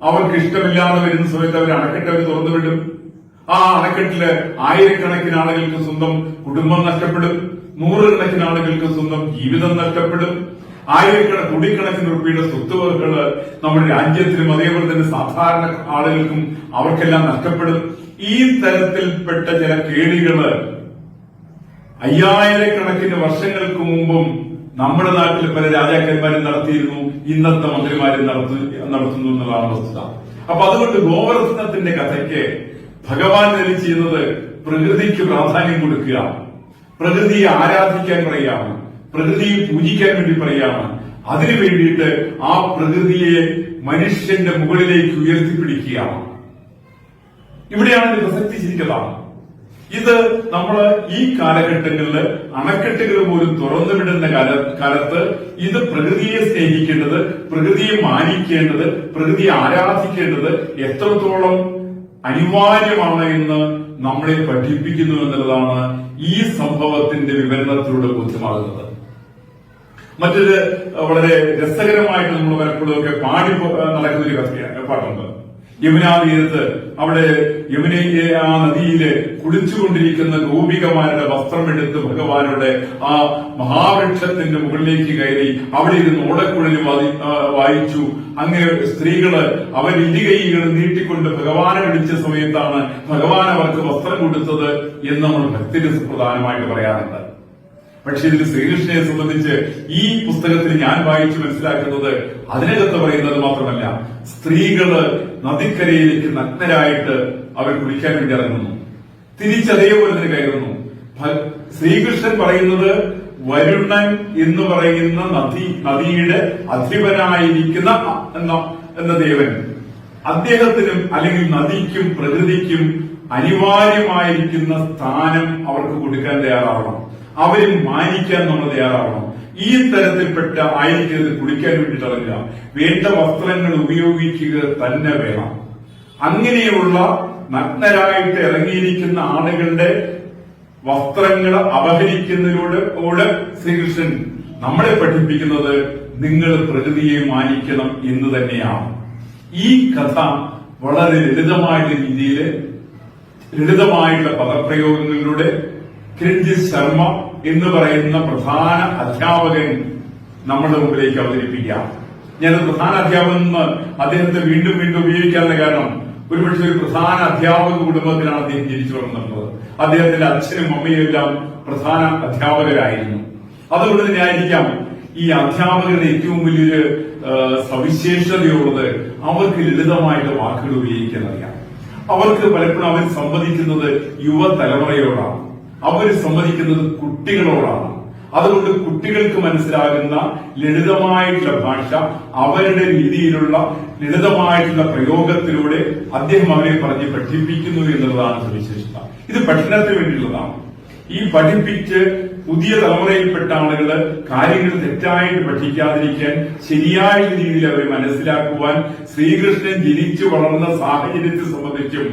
അവർക്ക് ഇഷ്ടമില്ലാതെ വരുന്ന സമയത്ത് അവർ അണക്കെട്ട് തുറന്നു വിടും. ആ അണക്കെട്ടില് ആയിരക്കണക്കിന് ആളുകൾക്ക് സ്വന്തം കുടുംബം നഷ്ടപ്പെടും, നൂറുകണക്കിന് ആളുകൾക്ക് സ്വന്തം ജീവിതം നഷ്ടപ്പെടും, കോടിക്കണക്കിന് രൂപയുടെ സ്വത്തുവകകള് നമ്മുടെ രാജ്യത്തിനും അതേപോലെ തന്നെ സാധാരണ ആളുകൾക്കും അവർക്കെല്ലാം നഷ്ടപ്പെടും. ഈ തരത്തിൽപ്പെട്ട ചില കേടുകള് 5000 വർഷങ്ങൾക്ക് മുമ്പും നമ്മുടെ നാട്ടിൽ പല രാജാക്കന്മാരും നടത്തിയിരുന്നു, ഇന്നത്തെ മന്ത്രിമാരും നടത്തുന്നു എന്നുള്ളതാണ് വസ്തുത. അപ്പൊ അതുകൊണ്ട് ഗോവർദ്ധനത്തിന്റെ കഥയ്ക്ക് ഭഗവാൻ ചെയ്യുന്നത് പ്രകൃതിക്ക് പ്രാധാന്യം കൊടുക്കുക, പ്രകൃതിയെ ആരാധിക്കാൻ പറയുകയാണ്, പ്രകൃതിയെ പൂജിക്കാൻ വേണ്ടി പറയുകയാണ്. അതിനു വേണ്ടിയിട്ട് ആ പ്രകൃതിയെ മനുഷ്യന്റെ മുകളിലേക്ക് ഉയർത്തിപ്പിടിക്കുകയാണ്. ഇവിടെയാണ് ഇത് പ്രസക്തിച്ചിരിക്കുന്നത്. ഇത് നമ്മൾ ഈ കാലഘട്ടങ്ങളിൽ അണക്കെട്ടുകൾ പോലും തുറന്നുവിടുന്ന കാലത്ത് ഇത് പ്രകൃതിയെ സ്നേഹിക്കേണ്ടത്, പ്രകൃതിയെ മാനിക്കേണ്ടത്, പ്രകൃതിയെ ആരാധിക്കേണ്ടത് എത്രത്തോളം അനിവാര്യമാണ് എന്ന് നമ്മളെ പഠിപ്പിക്കുന്നു എന്നുള്ളതാണ് ഈ സംഭവത്തിന്റെ വിവരണത്തിലൂടെ ബോധ്യമാകുന്നത്. മറ്റൊരു വളരെ രസകരമായിട്ട് നമ്മൾ പലപ്പോഴും ഒക്കെ പാടി നടക്കുന്ന ഒരു പാട്ടുണ്ട്. യമുനാ തീരത്ത് അവിടെ ആ നദിയില് കുളിച്ചുകൊണ്ടിരിക്കുന്ന ഗോപികമാരുടെ വസ്ത്രമെടുത്ത് ഭഗവാനുടെ ആ മഹാവൃക്ഷത്തിന്റെ മുകളിലേക്ക് കയറി അവിടെ ഇരുന്ന് ഓടക്കുഴൽ വായിച്ചു. അങ്ങനെ സ്ത്രീകള് അവർ ഇരുകൈകൾ നീട്ടിക്കൊണ്ട് ഭഗവാനെ വിളിച്ച സമയത്താണ് ഭഗവാൻ അവർക്ക് വസ്ത്രം കൊടുത്തത് എന്ന് നമ്മൾ ഭക്തിരസ പ്രധാനമായിട്ട് പറയാറുണ്ട്. പക്ഷെ ഇതിൽ ശ്രീകൃഷ്ണനെ സംബന്ധിച്ച് ഈ പുസ്തകത്തിൽ ഞാൻ വായിച്ചു മനസ്സിലാക്കുന്നത് അതിനകത്ത് പറയുന്നത് മാത്രമല്ല, സ്ത്രീകള് നദിക്കരയിലേക്ക് നഗ്നരായിട്ട് അവർ കുളിക്കാൻ വേണ്ടി ഇറങ്ങുന്നു, തിരിച്ചതേപോലെ തന്നെ കയറുന്നു. ശ്രീകൃഷ്ണൻ പറയുന്നത് വരുണൻ എന്ന് പറയുന്ന നദിയുടെ അധിപനായിരിക്കുന്ന എന്ന ദേവൻ, അദ്ദേഹത്തിനും അല്ലെങ്കിൽ നദിക്കും പ്രകൃതിക്കും അനിവാര്യമായിരിക്കുന്ന സ്ഥാനം അവർക്ക് കൊടുക്കാൻ തയ്യാറാവണം, അവരും മാനിക്കാൻ നമ്മൾ തയ്യാറാവണം. ഈ തരത്തിൽപ്പെട്ട ആയിരിക്കരുത് കുളിക്കാൻ വേണ്ടിയിട്ട് ഇറങ്ങുക, വേണ്ട വസ്ത്രങ്ങൾ ഉപയോഗിക്കുക തന്നെ വേണം. അങ്ങനെയുള്ള നഗ്നരായിട്ട് ഇറങ്ങിയിരിക്കുന്ന ആളുകളുടെ വസ്ത്രങ്ങൾ അപഹരിക്കുന്നതിലൂടെ ശ്രീകൃഷ്ണൻ നമ്മളെ പഠിപ്പിക്കുന്നത് നിങ്ങൾ പ്രകൃതിയെ മാനിക്കണം എന്ന് തന്നെയാണ്. ഈ കഥ വളരെ ലളിതമായിട്ടുള്ള രീതിയിൽ ലളിതമായിട്ടുള്ള പദപ്രയോഗങ്ങളിലൂടെ കിരൺജിത്ത് ശർമ്മ എന്ന് പറയുന്ന പ്രധാന അധ്യാപകൻ നമ്മുടെ മുമ്പിലേക്ക് അവതരിപ്പിക്കാം. ഞാൻ പ്രധാന അധ്യാപകൻ എന്ന് അദ്ദേഹത്തെ വീണ്ടും വീണ്ടും ഉപയോഗിക്കാനുള്ള കാരണം ഒരുപക്ഷെ ഒരു പ്രധാന അധ്യാപക കുടുംബത്തിലാണ് അദ്ദേഹം ജനിച്ചു വളർന്നിട്ടുള്ളത്. അദ്ദേഹത്തിന്റെ അച്ഛനും അമ്മയും എല്ലാം പ്രധാന അധ്യാപകരായിരുന്നു. അതുകൊണ്ട് തന്നെ ആയിരിക്കാം ഈ അധ്യാപകരുടെ ഏറ്റവും വലിയൊരു സവിശേഷതയുള്ളത് അവർക്ക് ലളിതമായിട്ട് വാക്കുകൾ ഉപയോഗിക്കാൻ അറിയാം. അവർക്ക് പലപ്പോഴും അവർ സംവദിക്കുന്നത് യുവതലമുറയോടാണ്, അവർ സംവദിക്കുന്നത് കുട്ടികളോടാണ്. അതുകൊണ്ട് കുട്ടികൾക്ക് മനസ്സിലാകുന്ന ലളിതമായിട്ടുള്ള ഭാഷ, അവരുടെ രീതിയിലുള്ള ലളിതമായിട്ടുള്ള പ്രയോഗത്തിലൂടെ അദ്ദേഹം അവരെ പറഞ്ഞ് പഠിപ്പിക്കുന്നു എന്നുള്ളതാണ് സവിശേഷത. ഇത് പഠനത്തിന് വേണ്ടിയുള്ളതാണ്. ഈ പഠിപ്പിച്ച് പുതിയ തലമുറയിൽപ്പെട്ട ആളുകൾ കാര്യങ്ങൾ തെറ്റായിട്ട് പഠിക്കാതിരിക്കാൻ ശരിയായ രീതിയിൽ അവരെ മനസ്സിലാക്കുവാൻ ശ്രീകൃഷ്ണൻ ജനിച്ചു വളർന്ന സാഹചര്യത്തെ സംബന്ധിച്ചും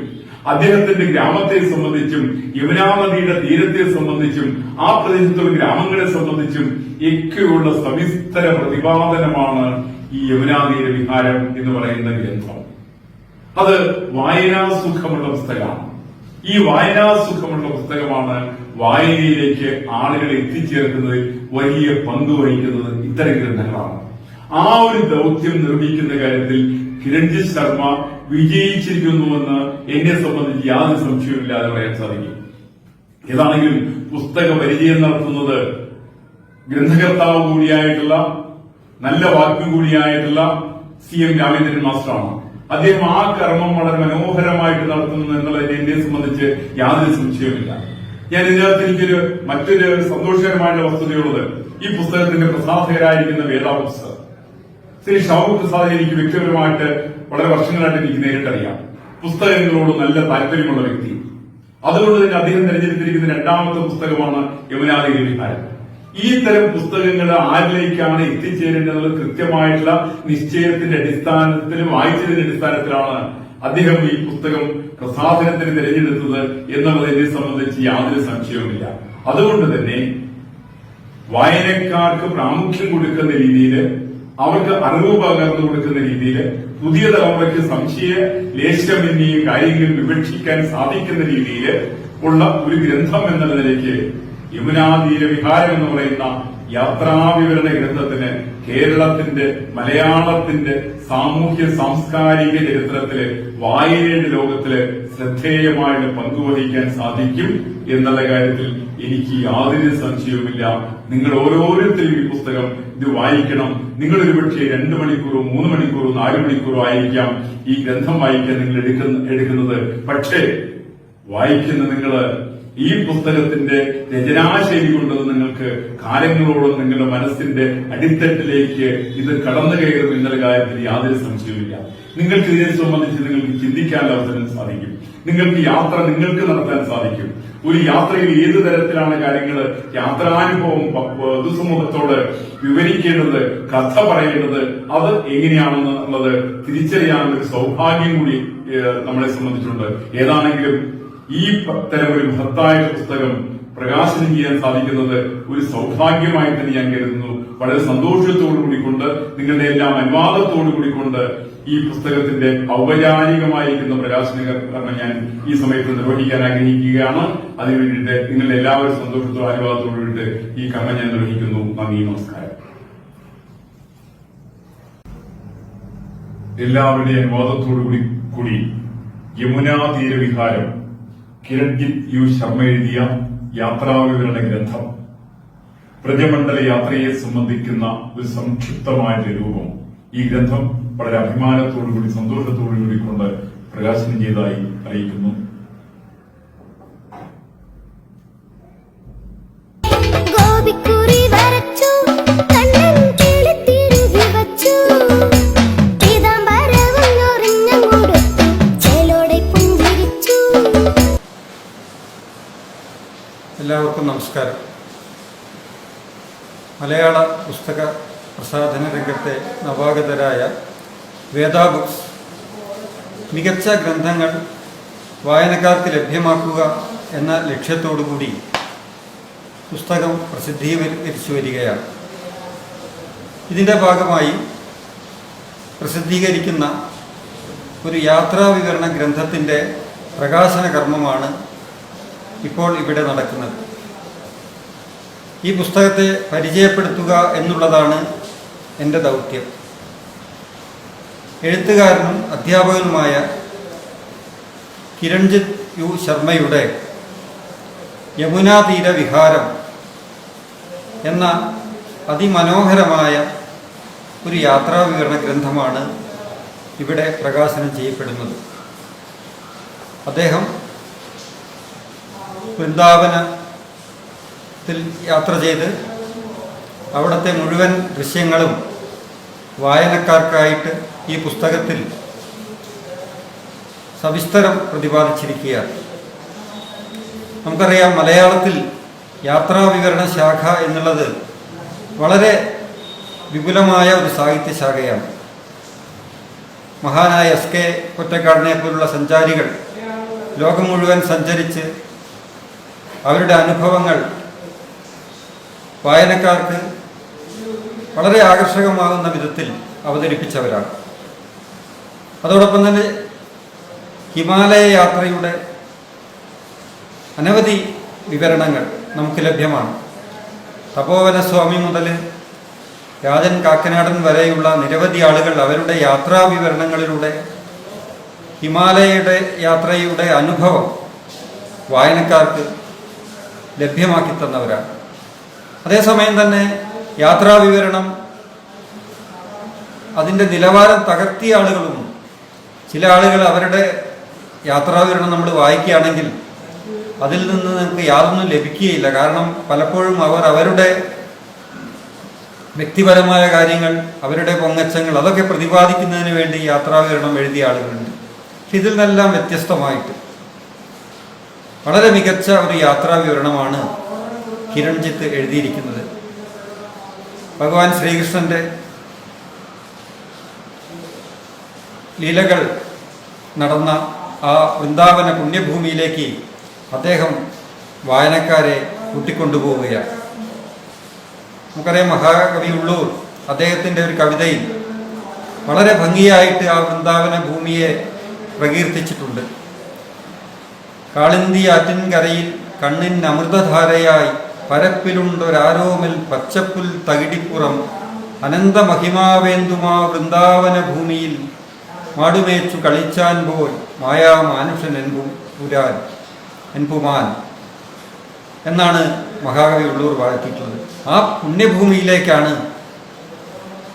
അദ്ദേഹത്തിന്റെ ഗ്രാമത്തെ സംബന്ധിച്ചും യമുനാ നദിയുടെ തീരത്തെ സംബന്ധിച്ചും ആ പ്രദേശത്തുള്ള ഗ്രാമങ്ങളെ സംബന്ധിച്ചും ഒക്കെയുള്ള സവിസ്തര പ്രതിപാദനമാണ് ഈ യമുനാ തീര വിഹാരം എന്ന് പറയുന്ന ഗ്രന്ഥം. അത് വായനാസുഖമുള്ള പുസ്തകമാണ്. ഈ വായനാസുഖമുള്ള പുസ്തകമാണ് വായനയിലേക്ക് ആളുകളെ എത്തിച്ചേർക്കുന്നതിൽ വലിയ പങ്ക് വഹിക്കുന്നത് ഇത്തരം ഗ്രന്ഥങ്ങളാണ്. ആ ഒരു ദൗത്യം നിർവഹിക്കുന്ന കാര്യത്തിൽ കിരൺജിത് ശർമ്മ വിജയിച്ചിരിക്കുന്നുവെന്ന് എന്നെ സംബന്ധിച്ച് യാതൊരു സംശയവുമില്ലാതെ പറയാൻ സാധിക്കും. ഏതാണെങ്കിലും പുസ്തക പരിചയം നടത്തുന്നത് ഗ്രന്ഥകർത്താവ് കൂടിയായിട്ടുള്ള നല്ല വാക്യം കൂടിയായിട്ടുള്ള CM രാമചന്ദ്രൻ മാസ്റ്ററാണ്. അദ്ദേഹം ആ കർമ്മം വളരെ മനോഹരമായിട്ട് നടത്തുന്നു എന്നുള്ളതിനെ എന്നെ സംബന്ധിച്ച് യാതൊരു സംശയവുമില്ല. ഞാൻ ഇതിനകത്ത് എനിക്കൊരു മറ്റൊരു സന്തോഷകരമായിട്ടുള്ള വസ്തുതയുള്ളത്, ഈ പുസ്തകത്തിന്റെ പ്രസാധകരായിരിക്കുന്ന വേദാബുക്സ് ശ്രീ ഷാവു പ്രസാദ് എനിക്ക് വ്യക്തിപരമായിട്ട് വളരെ വർഷങ്ങളായിട്ട് എനിക്ക് നേരിട്ടറിയാം. പുസ്തകങ്ങളോട് നല്ല താല്പര്യമുള്ള വ്യക്തി. അതുകൊണ്ട് തന്നെ അദ്ദേഹം തെരഞ്ഞെടുത്തിരിക്കുന്ന രണ്ടാമത്തെ പുസ്തകമാണ് യമുനാ തീര വിഹാരം. ഈ തരം പുസ്തകങ്ങൾ ആരിലേക്കാണ് എത്തിച്ചേരേണ്ടത് കൃത്യമായിട്ടുള്ള നിശ്ചയത്തിന്റെ അടിസ്ഥാനത്തിലും വായിച്ചതിന്റെ അടിസ്ഥാനത്തിലാണ് അദ്ദേഹം ഈ പുസ്തകം പ്രസാധനത്തിന് തിരഞ്ഞെടുത്തത് എന്നുള്ളതിനെ സംബന്ധിച്ച് യാതൊരു സംശയവുമില്ല. അതുകൊണ്ട് തന്നെ വായനക്കാർക്ക് പ്രാമുഖ്യം കൊടുക്കുന്ന രീതിയിൽ, അവർക്ക് അറിവ് പകർന്നു കൊടുക്കുന്ന രീതിയിൽ, പുതിയ തലമുറയ്ക്ക് സംശയ ലേശമന്യ കാര്യങ്ങൾ വിവക്ഷിക്കാൻ സാധിക്കുന്ന രീതിയിൽ ഉള്ള ഒരു ഗ്രന്ഥം എന്ന നിലയ്ക്ക് യമുനാ തീര വിഹാരം എന്ന് പറയുന്ന യാത്രാവിവരണ ഗ്രന്ഥത്തിന് കേരളത്തിന്റെ മലയാളത്തിന്റെ സാമൂഹ്യ സാംസ്കാരിക ചരിത്രത്തില് വായനയുടെ ലോകത്തില് ശ്രദ്ധേയമായിട്ട് പങ്കുവഹിക്കാൻ സാധിക്കും എന്നുള്ള കാര്യത്തിൽ എനിക്ക് യാതൊരു സംശയവുമില്ല. നിങ്ങൾ ഓരോരുത്തരും ഈ പുസ്തകം ഇത് വായിക്കണം. നിങ്ങൾ ഒരുപക്ഷെ 2 മണിക്കൂറോ 3 മണിക്കൂറോ 4 മണിക്കൂറോ ആയിരിക്കാം ഈ ഗ്രന്ഥം വായിക്കാൻ നിങ്ങൾ എടുക്കുന്നത്. പക്ഷേ വായിക്കുന്ന നിങ്ങള് ഈ പുസ്തകത്തിന്റെ രചനാശൈലി കൊണ്ടത് നിങ്ങൾക്ക് കാലങ്ങളോളം നിങ്ങളുടെ മനസ്സിന്റെ അടിത്തട്ടിലേക്ക് ഇത് കടന്നു കയറും എന്നുള്ള കാര്യത്തിൽ യാതൊരു സംശയവുമില്ല. നിങ്ങൾക്ക് ഇതിനെ സംബന്ധിച്ച് നിങ്ങൾക്ക് ചിന്തിക്കാൻ അവസരം സാധിക്കും. നിങ്ങൾക്ക് യാത്ര നിങ്ങൾക്ക് നടത്താൻ സാധിക്കും. ഒരു യാത്രയിൽ ഏത് തരത്തിലാണ് കാര്യങ്ങൾ യാത്രാനുഭവം പൊതുസമൂഹത്തോട് വിവരിക്കേണ്ടത്, കഥ പറയേണ്ടത്, അത് എങ്ങനെയാണെന്നുള്ളത് തിരിച്ചറിയാനുള്ള ഒരു സൗഭാഗ്യം കൂടി നമ്മളെ സംബന്ധിച്ചിട്ടുണ്ട്. ഏതാണെങ്കിലും ഈ തരം ഒരു മഹത്തായ പുസ്തകം പ്രകാശനം ചെയ്യാൻ സാധിക്കുന്നത് ഒരു സൗഭാഗ്യമായി തന്നെ ഞാൻ കരുതുന്നു. വളരെ സന്തോഷത്തോടു കൂടിക്കൊണ്ട്, നിങ്ങളുടെ എല്ലാം അനുവാദത്തോടു കൂടിക്കൊണ്ട് ഈ പുസ്തകത്തിന്റെ ഔപചാരികമായിരിക്കുന്ന പ്രകാശനം ഞാൻ ഈ സമയത്ത് നിർവഹിക്കാൻ ആഗ്രഹിക്കുകയാണ്. അതിനുവേണ്ടിയിട്ട് നിങ്ങളുടെ എല്ലാവരും സന്തോഷത്തോടും അനുവാദത്തോടു കൂടിയിട്ട് ഈ കർമ്മം ഞാൻ നിർവഹിക്കുന്നു. നന്ദി, നമസ്കാരം. എല്ലാവരുടെയും അനുവാദത്തോടു കൂടി യമുനാ തീര വിഹാരം കിരൺജിത് ശർമ്മ എഴുതിയ യാത്രാവിവരണ ഗ്രന്ഥം പ്രജമണ്ഡല യാത്രയെ സംബന്ധിക്കുന്ന ഒരു സംക്ഷിപ്തമായ രൂപം. ഈ ഗ്രന്ഥം വളരെ അഭിമാനത്തോടുകൂടി സന്തോഷത്തോടുകൂടി കൊണ്ട് പ്രകാശനം ചെയ്തതായി അറിയിക്കുന്നു. എല്ലാവർക്കും നമസ്കാരം. മലയാള പുസ്തക പ്രസാധന രംഗത്തെ നവാഗതരായ വേദാ ബുക്സ് മികച്ച ഗ്രന്ഥങ്ങൾ വായനക്കാർക്ക് ലഭ്യമാക്കുക എന്ന ലക്ഷ്യത്തോടുകൂടി പുസ്തകം പ്രസിദ്ധീകരിച്ചു വരികയാണ്. ഇതിൻ്റെ ഭാഗമായി പ്രസിദ്ധീകരിക്കുന്ന ഒരു യാത്രാവിവരണ ഗ്രന്ഥത്തിൻ്റെ പ്രകാശന കർമ്മമാണ് ഇപ്പോൾ ഇവിടെ നടക്കുന്നത്. ഈ പുസ്തകത്തെ പരിചയപ്പെടുത്തുക എന്നുള്ളതാണ് എൻ്റെ ദൗത്യം. എഴുത്തുകാരനും അധ്യാപകനുമായ കിരൺജിത് ശർമ്മയുടെ യമുനാ തീര വിഹാരം എന്ന അതിമനോഹരമായ ഒരു യാത്രാവിവരണ ഗ്രന്ഥമാണ് ഇവിടെ പ്രകാശനം ചെയ്യപ്പെടുന്നത്. അദ്ദേഹം വൃന്ദാവനത്തിൽ യാത്ര ചെയ്ത് അവിടുത്തെ മുഴുവൻ ദൃശ്യങ്ങളും വായനക്കാർക്കായിട്ട് ഈ പുസ്തകത്തിൽ സവിസ്തരം പ്രതിപാദിച്ചിരിക്കുകയാണ്. നമുക്കറിയാം, മലയാളത്തിൽ യാത്രാവിവരണ ശാഖ എന്നുള്ളത് വളരെ വിപുലമായ ഒരു സാഹിത്യ ശാഖയാണ്. മഹാനായ SK പൊറ്റക്കാടിനെ പോലുള്ള സഞ്ചാരികൾ ലോകം മുഴുവൻ സഞ്ചരിച്ച് അവരുടെ അനുഭവങ്ങൾ വായനക്കാർക്ക് വളരെ ആകർഷകമാകുന്ന വിധത്തിൽ അവതരിപ്പിച്ചവരാണ്. അതോടൊപ്പം തന്നെ ഹിമാലയ യാത്രയുടെ അനവധി വിവരണങ്ങൾ നമുക്ക് ലഭ്യമാണ്. തപോവനസ്വാമി മുതൽ രാജൻ കാക്കനാടൻ വരെയുള്ള നിരവധി ആളുകൾ അവരുടെ യാത്രാ വിവരണങ്ങളിലൂടെ ഹിമാലയയുടെ യാത്രയുടെ അനുഭവം വായനക്കാർക്ക് ലഭ്യമാക്കി തന്നവരാണ്. അതേസമയം തന്നെ യാത്രാ വിവരണം അതിൻ്റെ നിലവാരം തകർത്തിയ ആളുകളുമുണ്ട്. ചില ആളുകൾ അവരുടെ യാത്രാവിവരണം നമ്മൾ വായിക്കുകയാണെങ്കിൽ അതിൽ നിന്ന് നമുക്ക് യാതൊന്നും ലഭിക്കുകയില്ല. കാരണം പലപ്പോഴും അവർ അവരുടെ വ്യക്തിപരമായ കാര്യങ്ങൾ, അവരുടെ പൊങ്ങച്ചങ്ങൾ അതൊക്കെ പ്രതിപാദിക്കുന്നതിന് വേണ്ടി യാത്രാവിവരണം എഴുതിയ ആളുകളുണ്ട്. പക്ഷെ ഇതിൽ നിന്നെല്ലാം വ്യത്യസ്തമായിട്ട് വളരെ മികച്ച ഒരു യാത്രാവിവരണമാണ് കിരൺജിത്ത് എഴുതിയിരിക്കുന്നത്. ഭഗവാൻ ശ്രീകൃഷ്ണന്റെ ലീലകൾ നടന്ന ആ വൃന്ദാവന പുണ്യഭൂമിയിലേക്ക് അദ്ദേഹം വായനക്കാരെ കൂട്ടിക്കൊണ്ടുപോവുകയാണ്. നമുക്കറിയാം, മഹാകവി ഉള്ളൂർ അദ്ദേഹത്തിൻ്റെ ഒരു കവിതയിൽ വളരെ ഭംഗിയായിട്ട് ആ വൃന്ദാവന ഭൂമിയെ പ്രകീർത്തിച്ചിട്ടുണ്ട്. കാളിന്തി ആറ്റിൻകരയിൽ കണ്ണിൻ അമൃതധാരയായി പരപ്പിലുണ്ടൊരാരോമൽ പച്ചപ്പുൽ തകിടിപ്പുറം അനന്ത മഹിമാവേന്തുമാ വൃന്ദാവന ഭൂമിയിൽ മാടുമേച്ചു കളിച്ചാൻ പോൽ മായാ മാനുഷൻ എൻപുമാൻ എന്നാണ് മഹാകവി ഉള്ളൂർ വാഴ്ത്തിയിട്ടുള്ളത്. ആ പുണ്യഭൂമിയിലേക്കാണ്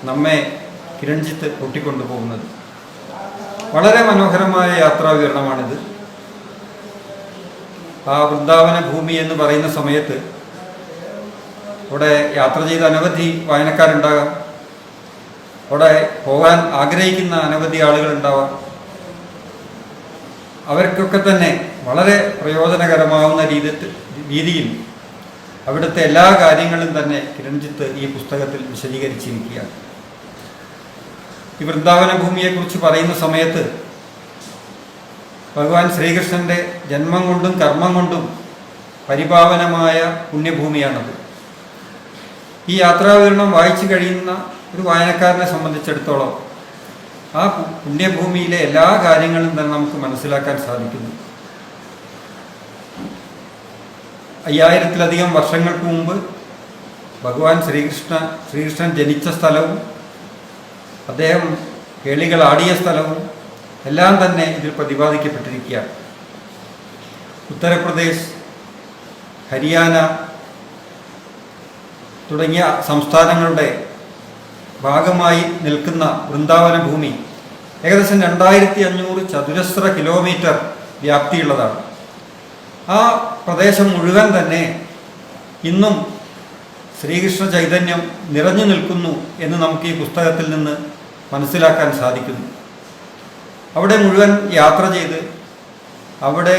നമ്മെ കിരൺജിത്ത് കൂട്ടിക്കൊണ്ടുപോകുന്നത്. വളരെ മനോഹരമായ യാത്രാവിവരണമാണിത്. ആ വൃന്ദാവന ഭൂമി എന്ന് പറയുന്ന സമയത്ത് അവിടെ യാത്ര ചെയ്ത അനവധി വായനക്കാരുണ്ടാകാം, അവിടെ പോകാൻ ആഗ്രഹിക്കുന്ന അനവധി ആളുകളുണ്ടാവാം. അവർക്കൊക്കെ തന്നെ വളരെ പ്രയോജനകരമാവുന്ന രീതിയിൽ അവിടുത്തെ എല്ലാ കാര്യങ്ങളും തന്നെ കിരൺജിത്ത് ഈ പുസ്തകത്തിൽ വിശദീകരിച്ചിരിക്കുകയാണ്. ഈ വൃന്ദാവന ഭൂമിയെക്കുറിച്ച് പറയുന്ന സമയത്ത് ഭഗവാൻ ശ്രീകൃഷ്ണന്റെ ജന്മം കൊണ്ടും കർമ്മം കൊണ്ടും പരിപാവനമായ പുണ്യഭൂമിയാണത്. ഈ യാത്രാവിവരണം വായിച്ചു കഴിയുന്ന ഒരു വായനക്കാരനെ സംബന്ധിച്ചിടത്തോളം ആ പുണ്യഭൂമിയിലെ എല്ലാ കാര്യങ്ങളും തന്നെ നമുക്ക് മനസ്സിലാക്കാൻ സാധിക്കുന്നു. 5000-ലധികം വർഷങ്ങൾക്ക് മുമ്പ് ഭഗവാൻ ശ്രീകൃഷ്ണൻ ജനിച്ച സ്ഥലവും അദ്ദേഹം കേളികൾ ആടിയ സ്ഥലവും എല്ലാം തന്നെ ഇതിൽ പ്രതിപാദിക്കപ്പെട്ടിരിക്കുകയാണ്. ഉത്തർപ്രദേശ്, ഹരിയാന തുടങ്ങിയ സംസ്ഥാനങ്ങളുടെ ഭാഗമായി നിൽക്കുന്ന വൃന്ദാവന ഭൂമി ഏകദേശം 2500 ചതുരശ്ര കിലോമീറ്റർ വ്യാപ്തിയുള്ളതാണ്. ആ പ്രദേശം മുഴുവൻ തന്നെ ഇന്നും ശ്രീകൃഷ്ണ ചൈതന്യം നിറഞ്ഞു നിൽക്കുന്നു എന്ന് നമുക്ക് ഈ പുസ്തകത്തിൽ നിന്ന് മനസ്സിലാക്കാൻ സാധിക്കുന്നു. അവിടെ മുഴുവൻ യാത്ര ചെയ്ത് അവിടെ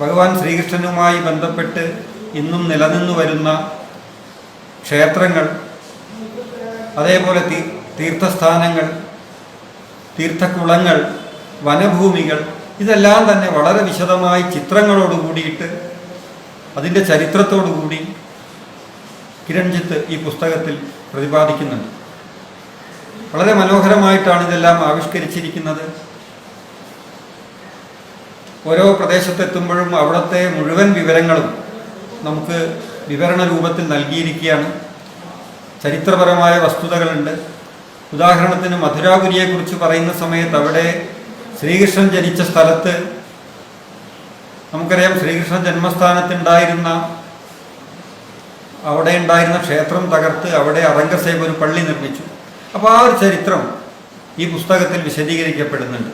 ഭഗവാൻ ശ്രീകൃഷ്ണനുമായി ബന്ധപ്പെട്ട് ഇന്നും നിലനിന്നു വരുന്ന ക്ഷേത്രങ്ങൾ, അതേപോലെ തീർത്ഥസ്ഥാനങ്ങൾ, തീർത്ഥക്കുളങ്ങൾ, വനഭൂമികൾ, ഇതെല്ലാം തന്നെ വളരെ വിശദമായി ചിത്രങ്ങളോട് കൂടിയിട്ട് അതിൻ്റെ ചരിത്രത്തോടുകൂടി കിരൺജിത്ത് ഈ പുസ്തകത്തിൽ പ്രതിപാദിക്കുന്നുണ്ട്. വളരെ മനോഹരമായിട്ടാണ് ഇതെല്ലാം ആവിഷ്കരിച്ചിരിക്കുന്നത്. ഓരോ പ്രദേശത്തെത്തുമ്പോഴും അവിടുത്തെ മുഴുവൻ വിവരങ്ങളും നമുക്ക് വിവരണ രൂപത്തിൽ നൽകിയിരിക്കുകയാണ്. ചരിത്രപരമായ വസ്തുതകളുണ്ട്. ഉദാഹരണത്തിന് മധുരാപുരിയെക്കുറിച്ച് പറയുന്ന സമയത്ത് അവിടെ ശ്രീകൃഷ്ണൻ ജനിച്ച സ്ഥലത്ത് നമുക്കറിയാം, ശ്രീകൃഷ്ണ ജന്മസ്ഥാനത്തുണ്ടായിരുന്ന അവിടെ ഉണ്ടായിരുന്ന ക്ഷേത്രം തകർത്ത് അവിടെ ഔറംഗസേബ് ഒരു പള്ളി നിർമ്മിച്ചു. അപ്പോൾ ആ ഒരു ചരിത്രം ഈ പുസ്തകത്തിൽ വിശദീകരിക്കപ്പെടുന്നുണ്ട്.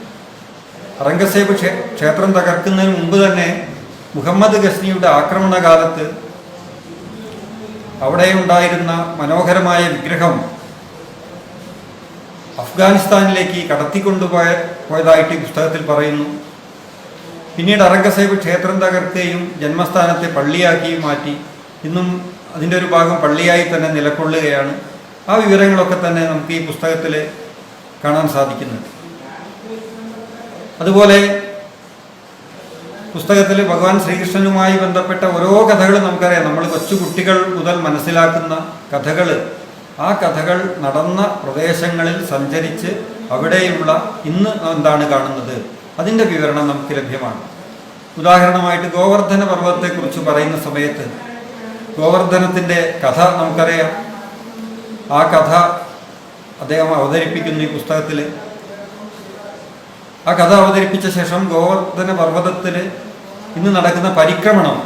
ഔറംഗസേബ് ക്ഷേത്രം തകർക്കുന്നതിന് മുമ്പ് തന്നെ മുഹമ്മദ് ഗസ്നിയുടെ ആക്രമണകാലത്ത് അവിടെ ഉണ്ടായിരുന്ന മനോഹരമായ വിഗ്രഹം അഫ്ഗാനിസ്ഥാനിലേക്ക് കടത്തിക്കൊണ്ടുപോയതായിട്ട് ഈ പുസ്തകത്തിൽ പറയുന്നു. പിന്നീട് ഔറംഗസേബ് ക്ഷേത്രം തകർക്കുകയും ജന്മസ്ഥാനത്തെ പള്ളിയാക്കിയും മാറ്റി. ഇന്നും അതിൻ്റെ ഒരു ഭാഗം പള്ളിയായി തന്നെ നിലകൊള്ളുകയാണ്. ആ വിവരങ്ങളൊക്കെ തന്നെ നമുക്ക് ഈ പുസ്തകത്തിൽ കാണാൻ സാധിക്കുന്നുണ്ട്. അതുപോലെ പുസ്തകത്തിൽ ഭഗവാൻ ശ്രീകൃഷ്ണനുമായി ബന്ധപ്പെട്ട ഓരോ കഥകളും നമുക്കറിയാം. നമ്മൾ കൊച്ചു കുട്ടികൾ മുതൽ മനസ്സിലാക്കുന്ന കഥകൾ, ആ കഥകൾ നടന്ന പ്രദേശങ്ങളിൽ സഞ്ചരിച്ച് അവിടെയുള്ള ഇന്ന് എന്താണ് കാണുന്നത് അതിൻ്റെ വിവരണം നമുക്ക് ലഭ്യമാണ്. ഉദാഹരണമായിട്ട് ഗോവർദ്ധന പർവ്വതത്തെക്കുറിച്ച് പറയുന്ന സമയത്ത് ഗോവർദ്ധനത്തിൻ്റെ കഥ നമുക്കറിയാം. ആ കഥ അദ്ദേഹം അവതരിപ്പിക്കുന്നു ഈ പുസ്തകത്തിൽ. ആ കഥ അവതരിപ്പിച്ച ശേഷം ഗോവർദ്ധന പർവ്വതത്തിൽ ഇന്ന് നടക്കുന്ന പരിക്രമണം,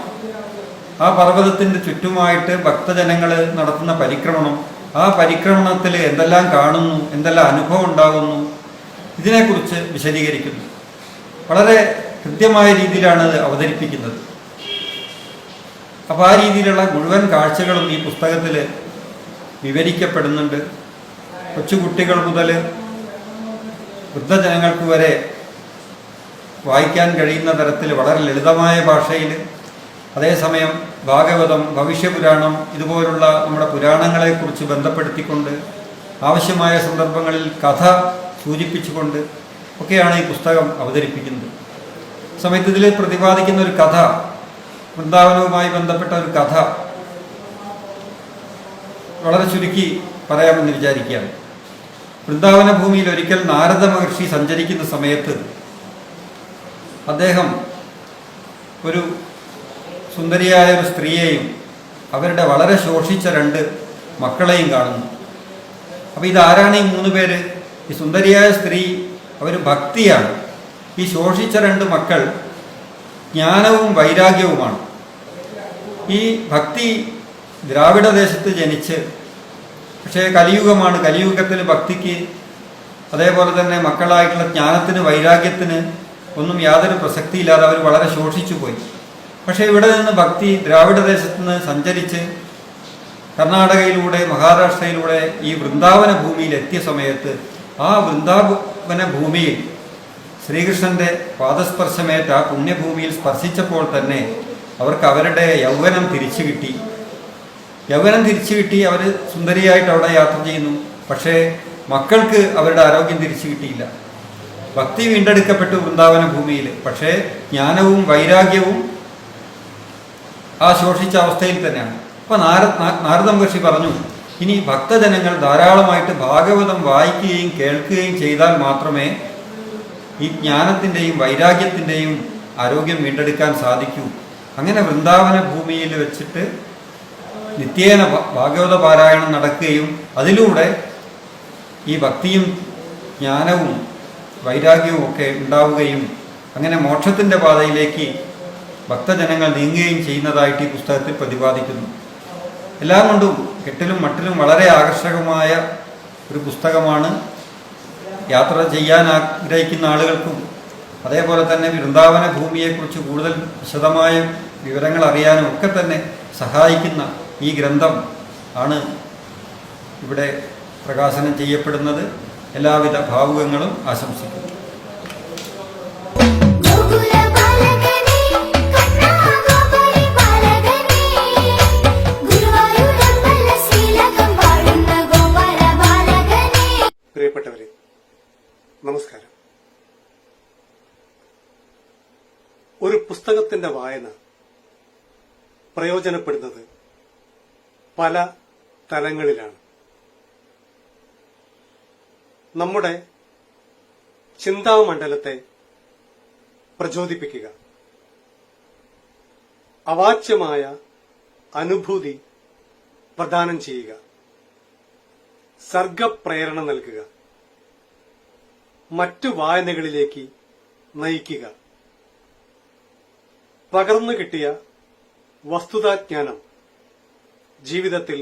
ആ പർവ്വതത്തിൻ്റെ ചുറ്റുമായിട്ട് ഭക്തജനങ്ങൾ നടത്തുന്ന പരിക്രമണം, ആ പരിക്രമണത്തിൽ എന്തെല്ലാം കാണുന്നു, എന്തെല്ലാം അനുഭവം ഉണ്ടാകുന്നു, ഇതിനെക്കുറിച്ച് വിശദീകരിക്കുന്നു. വളരെ കൃത്യമായ രീതിയിലാണ് അത് അവതരിപ്പിക്കുന്നത്. അപ്പോൾ ആ രീതിയിലുള്ള മുഴുവൻ കാഴ്ചകളും ഈ പുസ്തകത്തിൽ വിവരിക്കപ്പെടുന്നുണ്ട്. കൊച്ചുകുട്ടികൾ മുതൽ വൃദ്ധജനങ്ങൾക്ക് വരെ വായിക്കാൻ കഴിയുന്ന തരത്തിൽ വളരെ ലളിതമായ ഭാഷയിൽ, അതേസമയം ഭാഗവതം, ഭവിഷ്യപുരാണം ഇതുപോലുള്ള നമ്മുടെ പുരാണങ്ങളെക്കുറിച്ച് ബന്ധപ്പെടുത്തിക്കൊണ്ട് ആവശ്യമായ സന്ദർഭങ്ങളിൽ കഥ സൂചിപ്പിച്ചുകൊണ്ട് ഒക്കെയാണ് ഈ പുസ്തകം അവതരിപ്പിക്കുന്നത്. സമയത്ത് ഇതിൽ പ്രതിപാദിക്കുന്ന ഒരു കഥ, വൃന്ദാവനവുമായി ബന്ധപ്പെട്ട ഒരു കഥ വളരെ ചുരുക്കി പറയാമെന്ന് വിചാരിക്കുകയാണ്. വൃന്ദാവന ഭൂമിയിൽ ഒരിക്കൽ നാരദ മഹർഷി സഞ്ചരിക്കുന്ന സമയത്ത് അദ്ദേഹം ഒരു സുന്ദരിയായ ഒരു സ്ത്രീയെയും അവരുടെ വളരെ ശോഷിച്ച 2 മക്കളെയും കാണുന്നു. അപ്പോൾ ഇതാരാണ് ഈ 3 പേര്? ഈ സുന്ദരിയായ സ്ത്രീ അവർ ഭക്തിയാണ്. ഈ ശോഷിച്ച 2 മക്കൾ ജ്ഞാനവും വൈരാഗ്യവുമാണ്. ഈ ഭക്തി ദ്രാവിഡ ദേശത്ത് ജനിച്ച്, പക്ഷേ കലിയുഗമാണ്. കലിയുഗത്തിൽ ഭക്തിക്ക് അതേപോലെ തന്നെ മക്കളായിട്ടുള്ള ജ്ഞാനത്തിന് വൈരാഗ്യത്തിന് ഒന്നും യാതൊരു പ്രസക്തിയില്ലാതെ അവർ വളരെ ശോഷിച്ചു പോയി. പക്ഷേ ഇവിടെ നിന്ന് ഭക്തി ദ്രാവിഡ ദേശത്ത് നിന്ന് സഞ്ചരിച്ച് കർണാടകയിലൂടെ മഹാരാഷ്ട്രയിലൂടെ ഈ വൃന്ദാവന ഭൂമിയിൽ എത്തിയ സമയത്ത് ആ വൃന്ദാവന ഭൂമിയിൽ ശ്രീകൃഷ്ണന്റെ പാദസ്പർശമേറ്റ ആ പുണ്യഭൂമിയിൽ സ്പർശിച്ചപ്പോൾ തന്നെ അവർക്ക് അവരുടെ യൗവനം തിരിച്ചു കിട്ടി. യൗവനം തിരിച്ചു കിട്ടി. അവർ സുന്ദരിയായിട്ട് അവിടെ യാത്ര ചെയ്യുന്നു. പക്ഷേ മക്കൾക്ക് അവരുടെ ആരോഗ്യം തിരിച്ചു കിട്ടിയില്ല. ഭക്തി വീണ്ടെടുക്കപ്പെട്ടു വൃന്ദാവന ഭൂമിയിൽ. പക്ഷേ ജ്ഞാനവും വൈരാഗ്യവും ആ ശോഷിച്ച അവസ്ഥയിൽ തന്നെയാണ്. അപ്പോൾ നാരദ മഹർഷി പറഞ്ഞു, ഇനി ഭക്തജനങ്ങൾ ധാരാളമായിട്ട് ഭാഗവതം വായിക്കുകയും കേൾക്കുകയും ചെയ്താൽ മാത്രമേ ഈ ജ്ഞാനത്തിൻ്റെയും വൈരാഗ്യത്തിൻ്റെയും ആരോഗ്യം വീണ്ടെടുക്കാൻ സാധിക്കൂ. അങ്ങനെ വൃന്ദാവന ഭൂമിയിൽ വെച്ചിട്ട് നിത്യേന ഭാഗവത പാരായണം നടക്കുകയും അതിലൂടെ ഈ ഭക്തിയും ജ്ഞാനവും വൈരാഗ്യവും ഒക്കെ ഉണ്ടാവുകയും അങ്ങനെ മോക്ഷത്തിൻ്റെ പാതയിലേക്ക് ഭക്തജനങ്ങൾ നീങ്ങുകയും ചെയ്യുന്നതായിട്ട് ഈ പുസ്തകത്തിൽ പ്രതിപാദിക്കുന്നു. എല്ലാം കൊണ്ടും കെട്ടിലും മട്ടിലും വളരെ ആകർഷകമായ ഒരു പുസ്തകമാണ്. യാത്ര ചെയ്യാൻ ആഗ്രഹിക്കുന്ന ആളുകൾക്കും അതേപോലെ തന്നെ വൃന്ദാവന ഭൂമിയെക്കുറിച്ച് കൂടുതൽ വിശദമായ വിവരങ്ങൾ അറിയാനും ഒക്കെ തന്നെ സഹായിക്കുന്ന ഈ ഗ്രന്ഥം ആണ് ഇവിടെ പ്രകാശനം ചെയ്യപ്പെടുന്നത്. എല്ലാവിധ ഭാവുകങ്ങളും ആശംസിക്കുന്നു. പ്രിയപ്പെട്ടവരെ, നമസ്കാരം. ഒരു പുസ്തകത്തിന്റെ വായന പ്രയോജനപ്പെടുന്നത് പല തലങ്ങളിലാണ്. നമ്മുടെ ചിന്താമണ്ഡലത്തെ പ്രചോദിപ്പിക്കുക, അവാച്യമായ അനുഭൂതി പ്രദാനം ചെയ്യുക, സർഗപ്രേരണ നൽകുക, മറ്റു വായനകളിലേക്ക് നയിക്കുക, പകർന്നു കിട്ടിയ വസ്തുതാജ്ഞാനം ജീവിതത്തിൽ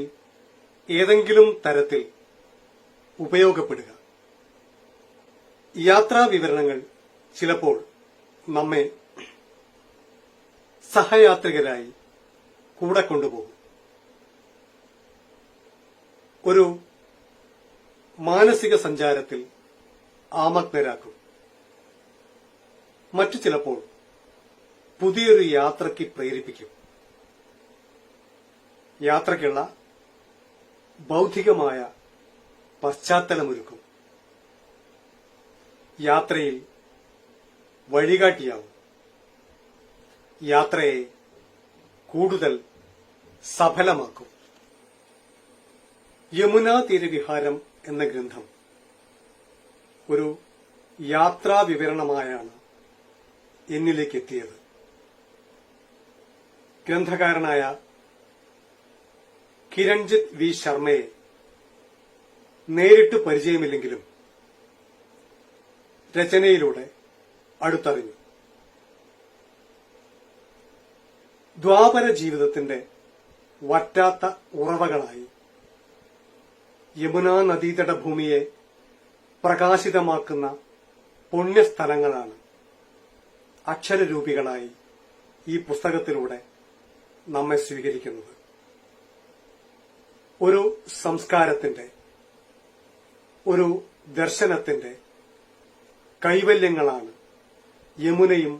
ഏതെങ്കിലും തരത്തിൽ ഉപയോഗപ്പെടുക. യാത്രാ വിവരണങ്ങൾ ചിലപ്പോൾ നമ്മെ സഹയാത്രികരായി കൂടെ കൊണ്ടുപോകും. ഒരു മാനസിക സഞ്ചാരത്തിൽ ആമഗ്നരാക്കും. മറ്റു ചിലപ്പോൾ പുതിയൊരു യാത്രയ്ക്ക് പ്രേരിപ്പിക്കും. യാത്രയ്ക്കുള്ള ബൗദ്ധികമായ പശ്ചാത്തലമൊരുക്കും. യാത്രയിൽ വഴികാട്ടിയാവും. യാത്രയെ കൂടുതൽ സഫലമാക്കും. യമുനാ തീരവിഹാരം എന്ന ഗ്രന്ഥം ഒരു യാത്രാ വിവരണമായാണ് എന്നിലേക്ക് എത്തിയത്. ഗ്രന്ഥകാരനായ കിരൺജിത്ത് വി ശർമ്മയെ നേരിട്ട് പരിചയമില്ലെങ്കിലും രചനയിലൂടെ അടുത്തറിഞ്ഞു. ദ്വാപര ജീവിതത്തിന്റെ വറ്റാത്ത ഉറവകളായി യമുനാ നദീതട ഭൂമിയെ പ്രകാശിതമാക്കുന്ന പുണ്യസ്ഥലങ്ങളാണ് അക്ഷരരൂപികളായി ഈ പുസ്തകത്തിലൂടെ നമ്മെ സ്വീകരിക്കുന്നത്. ഒരു സംസ്കാരത്തിന്റെ, ഒരു ദർശനത്തിന്റെ കൈവല്യങ്ങളാണ് യമുനയും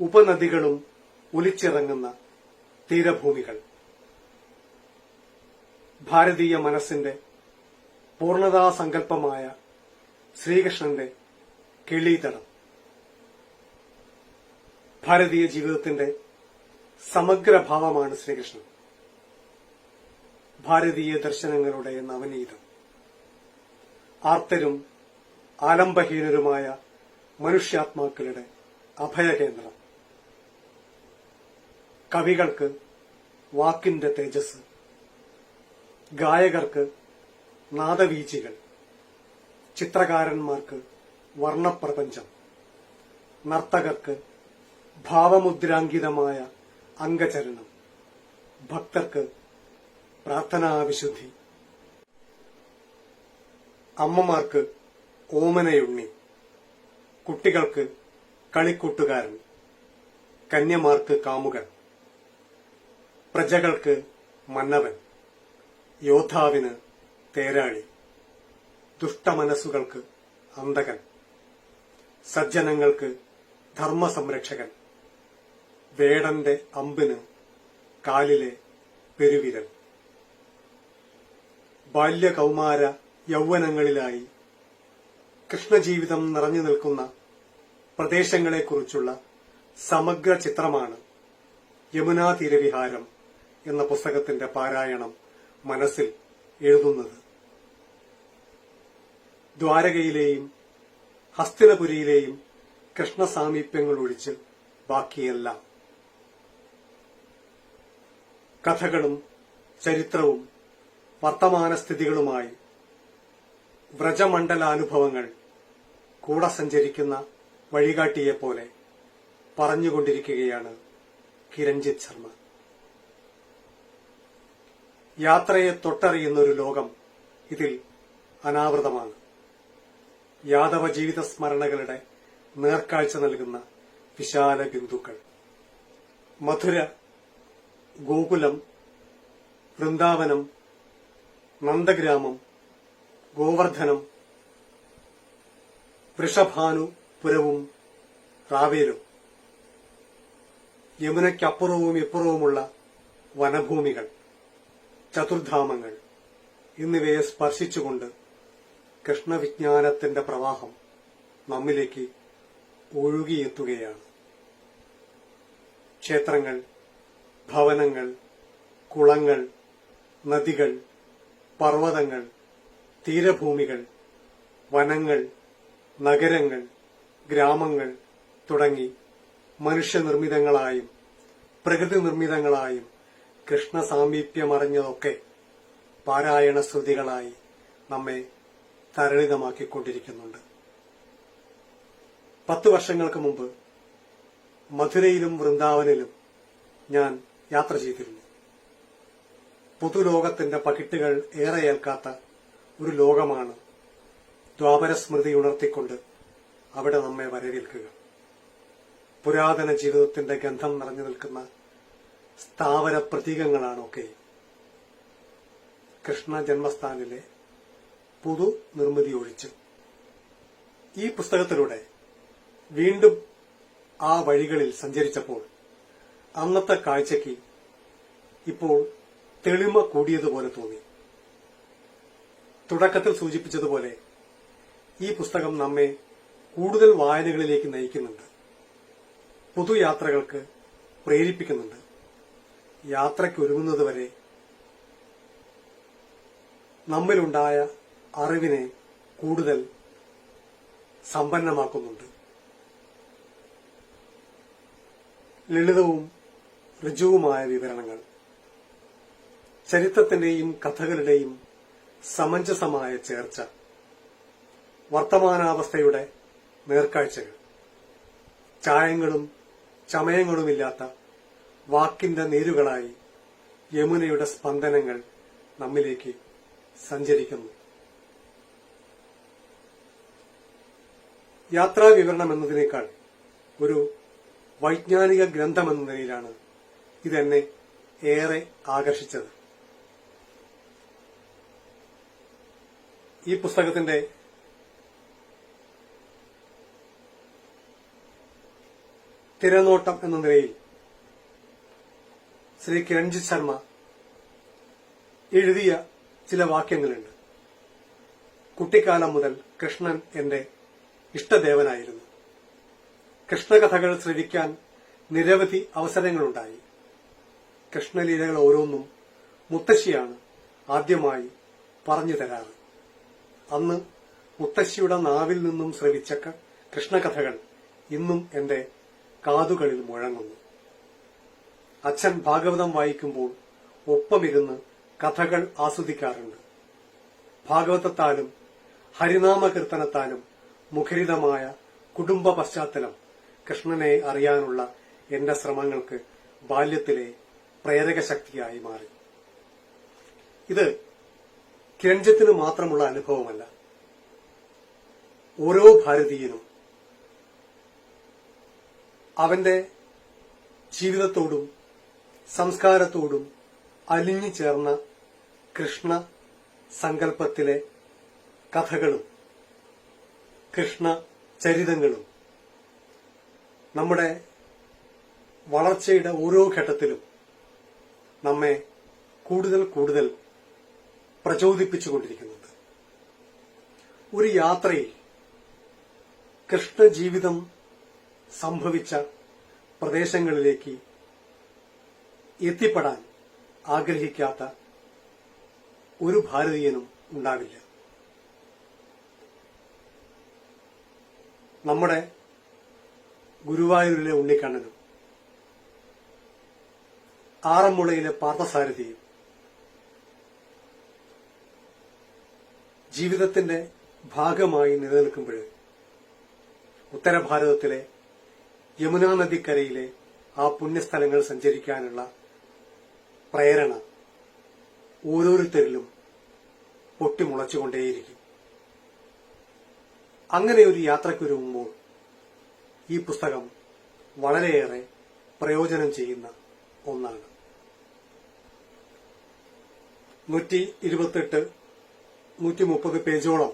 ഉപനദികളും ഒലിച്ചിറങ്ങുന്ന തീരഭൂമികൾ. ഭാരതീയ മനസ്സിന്റെ പൂർണ്ണതാസങ്കല്പമായ ശ്രീകൃഷ്ണന്റെ കിളീതടം, ഭാരതീയ ജീവിതത്തിന്റെ സമഗ്രഭാവമാണ് ശ്രീകൃഷ്ണൻ. ഭാരതീയ ദർശനങ്ങളുടെ നവനീതം, ആർത്തരും ആലംബഹീനരുമായ മനുഷ്യാത്മാക്കളുടെ അഭയകേന്ദ്രം. കവികൾക്ക് വാക്കിന്റെ തേജസ്, ഗായകർക്ക് നാദവീചികൾ, ചിത്രകാരന്മാർക്ക് വർണ്ണപ്രപഞ്ചം, നർത്തകർക്ക് ഭാവമുദ്രാങ്കിതമായ അംഗചരണം, ഭക്തർക്ക് പ്രാർത്ഥനാവിശുദ്ധി, അമ്മമാർക്ക് ഓമനയുണ്ണി, കുട്ടികൾക്ക് കളിക്കൂട്ടുകാരൻ, കന്യമാർക്ക് കാമുകൻ, പ്രജകൾക്ക് മന്നവൻ, യോദ്ധാവിന് തേരാളി, ദുഷ്ടമനസ്സുകൾക്ക് അന്തകൻ, സജ്ജനങ്ങൾക്ക് ധർമ്മസംരക്ഷകൻ, വേടന്റെ അമ്പിന് കാലിലെ പെരുവിരൽ. ബാല്യകൌമാര യൗവനങ്ങളിലായി കൃഷ്ണജീവിതം നിറഞ്ഞു നിൽക്കുന്ന പ്രദേശങ്ങളെക്കുറിച്ചുള്ള സമഗ്ര ചിത്രമാണ് യമുനാ തീരവിഹാരം എന്ന പുസ്തകത്തിന്റെ പാരായണം മനസ്സിൽ എഴുതുന്നത്. ദ്വാരകയിലെയും ഹസ്തിനപുരിയിലെയും കൃഷ്ണസാമീപ്യങ്ങൾ ഒഴിച്ച് ബാക്കിയെല്ലാം കഥകളും ചരിത്രവും വർത്തമാനസ്ഥിതികളുമായി വ്രജമണ്ഡലാനുഭവങ്ങൾ കൂടെ സഞ്ചരിക്കുന്ന വഴികാട്ടിയെപ്പോലെ പറഞ്ഞുകൊണ്ടിരിക്കുകയാണ് കിരൺജിത്ത് ശർമ്മ. യാത്രയെ തൊട്ടറിയുന്ന ഒരു ലോകം ഇതിൽ അനാവൃതമാണ്. യാദവ ജീവിത സ്മരണകളുടെ നേർക്കാഴ്ച നൽകുന്ന വിശാല ബിന്ദുക്കൾ. മധുര, ഗോകുലം, വൃന്ദാവനം, നന്ദഗ്രാമം, ഗോവർദ്ധനം, വൃഷഭാനുപുരവും റാവേലും, യമുനയ്ക്കപ്പുറവും ഇപ്പുറവുമുള്ള വനഭൂമികൾ, ചതുർധാമങ്ങൾ എന്നിവയെ സ്പർശിച്ചുകൊണ്ട് കൃഷ്ണവിജ്ഞാനത്തിന്റെ പ്രവാഹം നമ്മിലേക്ക് ഒഴുകിയെത്തുകയാണ്. ക്ഷേത്രങ്ങൾ, ഭവനങ്ങൾ, കുളങ്ങൾ, നദികൾ, പർവ്വതങ്ങൾ, തീരഭൂമികൾ, വനങ്ങൾ, നഗരങ്ങൾ, ഗ്രാമങ്ങൾ തുടങ്ങി മനുഷ്യനിർമ്മിതങ്ങളായും പ്രകൃതി നിർമ്മിതങ്ങളായും കൃഷ്ണസാമീപ്യമറിഞ്ഞതൊക്കെ പാരായണ ശ്രുതികളായി നമ്മെ തരളിതമാക്കിക്കൊണ്ടിരിക്കുന്നുണ്ട്. 10 വർഷങ്ങൾക്ക് മുമ്പ് മധുരയിലും വൃന്ദാവനിലും ഞാൻ യാത്ര ചെയ്തിരുന്നു. പുതുലോകത്തിന്റെ പകിട്ടുകൾ ഏറെ ഏൽക്കാത്ത ഒരു ലോകമാണ് ദ്വാപരസ്മൃതി ഉണർത്തിക്കൊണ്ട് അവിടെ നമ്മെ വരവേൽക്കുക. പുരാതന ജീവിതത്തിന്റെ ഗന്ധം നിറഞ്ഞു നിൽക്കുന്ന സ്ഥാവര പ്രതീകങ്ങളാണൊക്കെ. കൃഷ്ണ ജന്മസ്ഥാനിലെ പുതു നിർമ്മിതി ഒഴിച്ച് ഈ പുസ്തകത്തിലൂടെ വീണ്ടും ആ വഴികളിൽ സഞ്ചരിച്ചപ്പോൾ അന്നത്തെ കാഴ്ചയ്ക്ക് ഇപ്പോൾ തെളിമ കൂടിയതുപോലെ തോന്നി. തുടക്കത്തിൽ സൂചിപ്പിച്ചതുപോലെ ഈ പുസ്തകം നമ്മെ കൂടുതൽ വായനകളിലേക്ക് നയിക്കുന്നുണ്ട്, പുതുയാത്രകൾക്ക് പ്രേരിപ്പിക്കുന്നുണ്ട്. യാത്രയ്ക്കൊരുങ്ങുന്നതുവരെ നമ്മിലുണ്ടായ അറിവിനെ കൂടുതൽ സമ്പന്നമാക്കുന്നുണ്ട്. ലളിതവും ഋജുവുമായ വിവരണങ്ങൾ, ചരിത്രത്തിന്റെയും കഥകളുടെയും സമഞ്ജസമായ ചേർച്ച, വർത്തമാനാവസ്ഥയുടെ നേർക്കാഴ്ചകൾ, ചായങ്ങളും ചമയങ്ങളുമില്ലാത്ത വാക്കിന്റെ നീരുകളായി യമുനയുടെ സ്പന്ദനങ്ങൾ നമ്മിലേക്ക് സഞ്ചരിക്കുന്നു. യാത്രാ വിവരണം എന്നതിനേക്കാൾ ഒരു വൈജ്ഞാനിക ഗ്രന്ഥമെന്ന നിലയിലാണ് ഇതെന്നെ ഏറെ ആകർഷിച്ചത്. ഈ പുസ്തകത്തിന്റെ തിരനോട്ടം എന്ന നിലയിൽ ശ്രീ കിരൺജിത് ശർമ്മ എഴുതിയ ചില വാക്യങ്ങളുണ്ട്. കുട്ടിക്കാലം മുതൽ കൃഷ്ണൻ എന്റെ ഇഷ്ടദേവനായിരുന്നു. കൃഷ്ണകഥകൾ ശ്രവിക്കാൻ നിരവധി അവസരങ്ങളുണ്ടായി. കൃഷ്ണലീലകൾ ഓരോന്നും മുത്തശ്ശിയാണ് ആദ്യമായി പറഞ്ഞു തരാറ്. അന്ന് മുത്തശ്ശിയുടെ നാവിൽ നിന്നും ശ്രവിച്ച കൃഷ്ണകഥകൾ ഇന്നും എന്റെ കാതുകളിൽ മുഴങ്ങുന്നു. അച്ഛൻ ഭാഗവതം വായിക്കുമ്പോൾ ഒപ്പമിരുന്ന് കഥകൾ ആസ്വദിക്കാറുണ്ട്. ഭാഗവതത്താലും ഹരിനാമകീർത്തനത്താലും മുഖരിതമായ കുടുംബ പശ്ചാത്തലം കൃഷ്ണനെ അറിയാനുള്ള എന്റെ ശ്രമങ്ങൾക്ക് ബാല്യത്തിലെ പ്രേരക ശക്തിയായി മാറി. ഇത് കിരൺജിത്തിന് മാത്രമുള്ള അനുഭവമല്ല. ഓരോ ഭാരതീയനും അവന്റെ ജീവിതത്തോടും സംസ്കാരത്തോടും അലിഞ്ഞു ചേർന്ന കൃഷ്ണ സങ്കല്പത്തിലെ കഥകളും കൃഷ്ണ ചരിതങ്ങളും നമ്മുടെ വളർച്ചയുടെ ഓരോ ഘട്ടത്തിലും നമ്മെ കൂടുതൽ കൂടുതൽ പ്രചോദിപ്പിച്ചുകൊണ്ടിരിക്കുന്നുണ്ട്. ഒരു യാത്രയിൽ കൃഷ്ണജീവിതം സംഭവിച്ച പ്രദേശങ്ങളിലേക്ക് എത്തിപ്പെടാൻ ആഗ്രഹിക്കാത്ത ഒരു ഭാരതീയനും ഉണ്ടാവില്ല. നമ്മുടെ ഗുരുവായൂരിലെ ഉണ്ണിക്കണ്ണനും ആറന്മുളയിലെ പാർത്ഥസാരഥിയും ജീവിതത്തിന്റെ ഭാഗമായി നിലനിൽക്കുമ്പോൾ ഉത്തരഭാരതത്തിലെ യമുനാ നദിക്കരയിലെ ആ പുണ്യസ്ഥലങ്ങൾ സഞ്ചരിക്കാനുള്ള പ്രേരണ ഓരോരുത്തരിലും പൊട്ടിമുളച്ചുകൊണ്ടേയിരിക്കും. അങ്ങനെ ഒരു യാത്രയ്ക്കൊരുങ്ങുമ്പോൾ ഈ പുസ്തകം വളരെയേറെ പ്രയോജനം ചെയ്യുന്ന ഒന്നാണ്. 128, 130 പേജോളം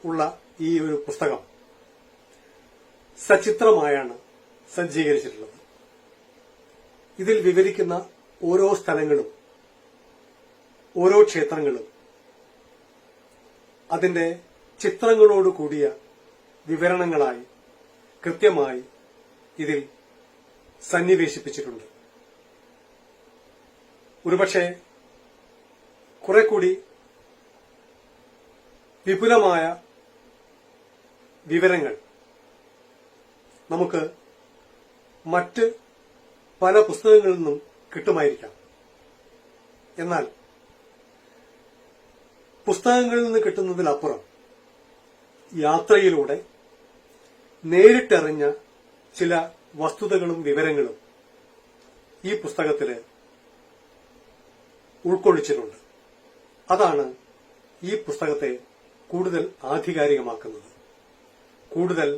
ഉള്ള ഈ ഒരു പുസ്തകം സചിത്രമായാണ് സജ്ജീകരിച്ചിട്ടുള്ളത്. ഇതിൽ വിവരിക്കുന്ന ഓരോ സ്ഥലങ്ങളും ഓരോ ക്ഷേത്രങ്ങളും അതിന്റെ ചിത്രങ്ങളോട് കൂടിയ വിവരണങ്ങളായി കൃത്യമായി ഇതിൽ സന്നിവേശിപ്പിച്ചിട്ടുണ്ട്. ഒരുപക്ഷെ കുറെ കൂടി വിപുലമായ വിവരങ്ങൾ നമുക്ക് മറ്റ് പല പുസ്തകങ്ങളിൽ നിന്നും കിട്ടുമായിരിക്കാം. എന്നാൽ പുസ്തകങ്ങളിൽ നിന്ന് കിട്ടുന്നതിലപ്പുറം യാത്രയിലൂടെ നേരിട്ടറിഞ്ഞ ചില വസ്തുതകളും വിവരങ്ങളും ഈ പുസ്തകത്തിൽ ഉൾക്കൊള്ളിച്ചിട്ടുണ്ട്. അതാണ് ഈ പുസ്തകത്തെ കൂടുതൽ ആധികാരികമാക്കുന്നത്, കൂടുതൽ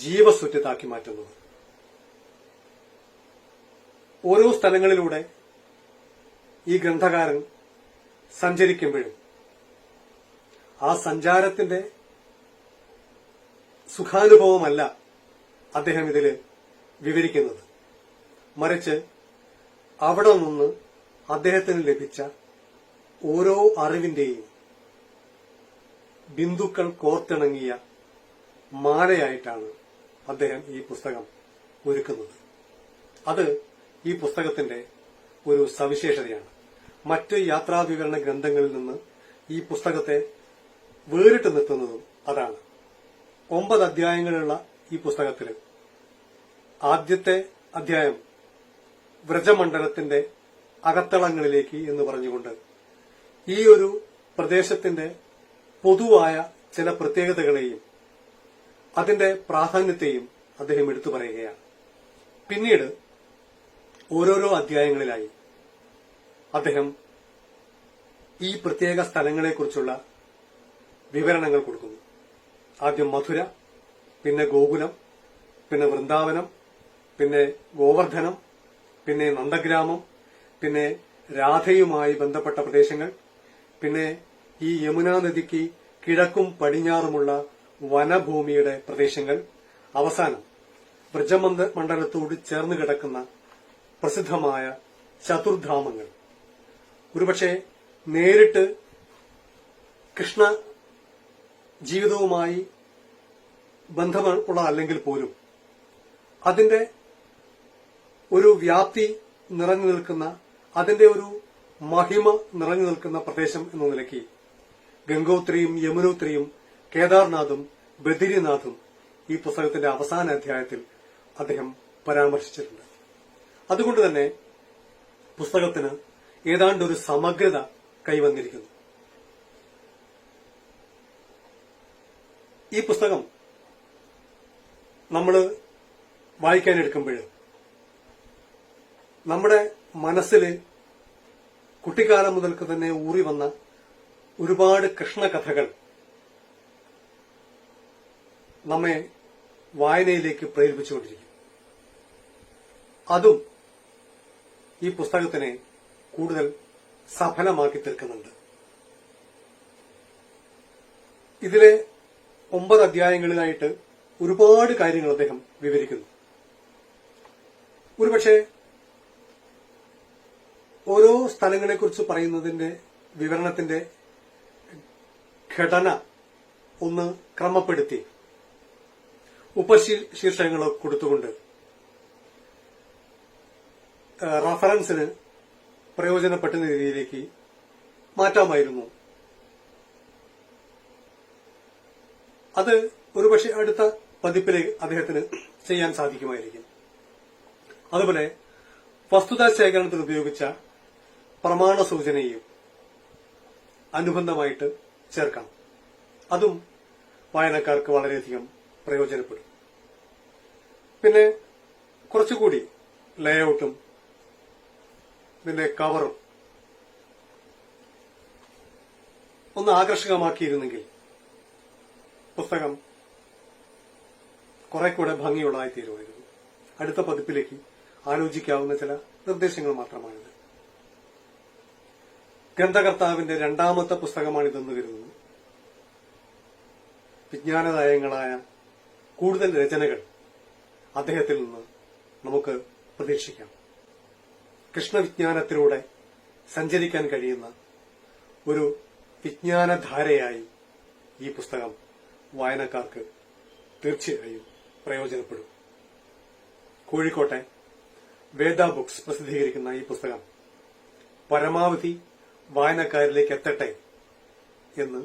ജീവസ്വറ്റതാക്കി മാറ്റുന്നത്. ഓരോ സ്ഥലങ്ങളിലൂടെ ഈ ഗ്രന്ഥകാരൻ സഞ്ചരിക്കുമ്പോഴും ആ സഞ്ചാരത്തിന്റെ സുഖാനുഭവമല്ല അദ്ദേഹം ഇതിൽ വിവരിക്കുന്നത്. മറിച്ച് അവിടെ നിന്ന് അദ്ദേഹത്തിന് ലഭിച്ച ഓരോ അറിവിന്റെയും ബിന്ദുക്കൾ കോർത്തിണങ്ങിയ മാലയായിട്ടാണ് അദ്ദേഹം ഈ പുസ്തകം ഒരുക്കുന്നത്. അത് ഈ പുസ്തകത്തിന്റെ ഒരു സവിശേഷതയാണ്. മറ്റ് യാത്രാവിവരണ ഗ്രന്ഥങ്ങളിൽ നിന്ന് ഈ പുസ്തകത്തെ വേറിട്ട് നിർത്തുന്നതും അതാണ്. 9 അധ്യായങ്ങളുള്ള ഈ പുസ്തകത്തിൽ ആദ്യത്തെ അധ്യായം വ്രജമണ്ഡലത്തിന്റെ അകത്തളങ്ങളിലേക്ക് എന്ന് പറഞ്ഞുകൊണ്ട് ഈ ഒരു പ്രദേശത്തിന്റെ പൊതുവായ ചില പ്രത്യേകതകളെയും അതിന്റെ പ്രാധാന്യത്തെയും അദ്ദേഹം എടുത്തു പറയുകയാണ്. പിന്നീട് ഓരോരോ അധ്യായങ്ങളിലായി അദ്ദേഹം ഈ പ്രത്യേക സ്ഥലങ്ങളെക്കുറിച്ചുള്ള വിവരണങ്ങൾ കൊടുക്കുന്നു. ആദ്യം മധുര, പിന്നെ ഗോകുലം, പിന്നെ വൃന്ദാവനം, പിന്നെ ഗോവർദ്ധനം, പിന്നെ നന്ദഗ്രാമം, പിന്നെ രാധയുമായി ബന്ധപ്പെട്ട പ്രദേശങ്ങൾ, പിന്നെ ഈ യമുനാ നദിക്ക് കിഴക്കും പടിഞ്ഞാറുമുള്ള വനഭൂമിയുടെ പ്രദേശങ്ങൾ, അവസാനം വ്രജമണ്ഡലത്തോട് ചേർന്ന് കിടക്കുന്ന പ്രസിദ്ധമായ ചതുർധാമങ്ങൾ. ഒരുപക്ഷെ നേരിട്ട് കൃഷ്ണ ജീവിതവുമായി ബന്ധമുള്ള അല്ലെങ്കിൽ പോലും അതിന്റെ ഒരു വ്യാപ്തി നിറഞ്ഞു നിൽക്കുന്ന, അതിന്റെ ഒരു മഹിമ നിറഞ്ഞു നിൽക്കുന്ന പ്രദേശം എന്ന നിലയ്ക്ക് ഗംഗോത്രിയും യമുനോത്രിയും കേദാർനാഥും ബദ്രിനാഥും ഈ പുസ്തകത്തിന്റെ അവസാന അധ്യായത്തിൽ അദ്ദേഹം പരാമർശിച്ചിട്ടുണ്ട്. അതുകൊണ്ട് തന്നെ പുസ്തകത്തിന് ഏതാണ്ട് ഒരു സമഗ്രത കൈവന്നിരിക്കുന്നു. ഈ പുസ്തകം നമ്മൾ വായിക്കാനെടുക്കുമ്പോൾ നമ്മുടെ മനസ്സിൽ കുട്ടിക്കാലം മുതൽക്ക് തന്നെ ഊറി വന്ന ഒരുപാട് കൃഷ്ണകഥകൾ നമ്മെ വായനയിലേക്ക് പ്രേരിപ്പിച്ചുകൊണ്ടിരിക്കും. അതും ഈ പുസ്തകത്തിനെ കൂടുതൽ സഫലമാക്കി തീർക്കുന്നുണ്ട്. ഇതിലെ 9 അധ്യായങ്ങളിലായിട്ട് ഒരുപാട് കാര്യങ്ങൾ അദ്ദേഹം വിവരിക്കുന്നു. ഒരുപക്ഷെ ഓരോ സ്ഥലങ്ങളെക്കുറിച്ച് പറയുന്നതിന്റെ വിവരണത്തിന്റെ ഘടന ഒന്ന് ക്രമപ്പെടുത്തി ഉപശീർഷകങ്ങൾ കൊടുത്തുകൊണ്ട് റഫറൻസിന് പ്രയോജനപ്പെടുന്ന രീതിയിലേക്ക് മാറ്റാമായിരുന്നു. അത് ഒരുപക്ഷെ അടുത്ത പതിപ്പിൽ അദ്ദേഹത്തിന് ചെയ്യാൻ സാധിക്കുമായിരിക്കും. അതുപോലെ വസ്തുതാ ശേഖരണത്തിൽ ഉപയോഗിച്ച പ്രമാണ സൂചനയും അനുബന്ധമായിട്ട് ചേർക്കാം. അതും വായനക്കാർക്ക് വളരെയധികം പ്രയോജനപ്പെടും. പിന്നെ കുറച്ചുകൂടി ലേഔട്ടും ഇതിന്റെ കവറും ഒന്ന് ആകർഷകമാക്കിയിരുന്നെങ്കിൽ പുസ്തകം കുറെ കൂടെ ഭംഗിയുള്ളതായി തീരുമായിരുന്നു. അടുത്ത പതിപ്പിലേക്ക് ആലോചിക്കാവുന്ന ചില നിർദ്ദേശങ്ങൾ മാത്രമാണിത്. ഗ്രന്ഥകർത്താവിന്റെ 2ാമത്തെ പുസ്തകമാണിതെന്ന് കരുതുന്നു. വിജ്ഞാനദായങ്ങളായ കൂടുതൽ രചനകൾ അദ്ദേഹത്തിൽ നിന്ന് നമുക്ക് പ്രതീക്ഷിക്കാം. കൃഷ്ണവിജ്ഞാനത്തിലൂടെ സഞ്ചരിക്കാൻ കഴിയുന്ന ഒരു വിജ്ഞാനധാരയായി ഈ പുസ്തകം വായനക്കാർക്ക് തീർച്ചയായും പ്രയോജനപ്പെടും. കോഴിക്കോട്ടെ വേദ ബുക്സ് പ്രസിദ്ധീകരിക്കുന്ന ഈ പുസ്തകം പരമാവധി വായനക്കാരിലേക്ക് എത്തട്ടെ എന്ന്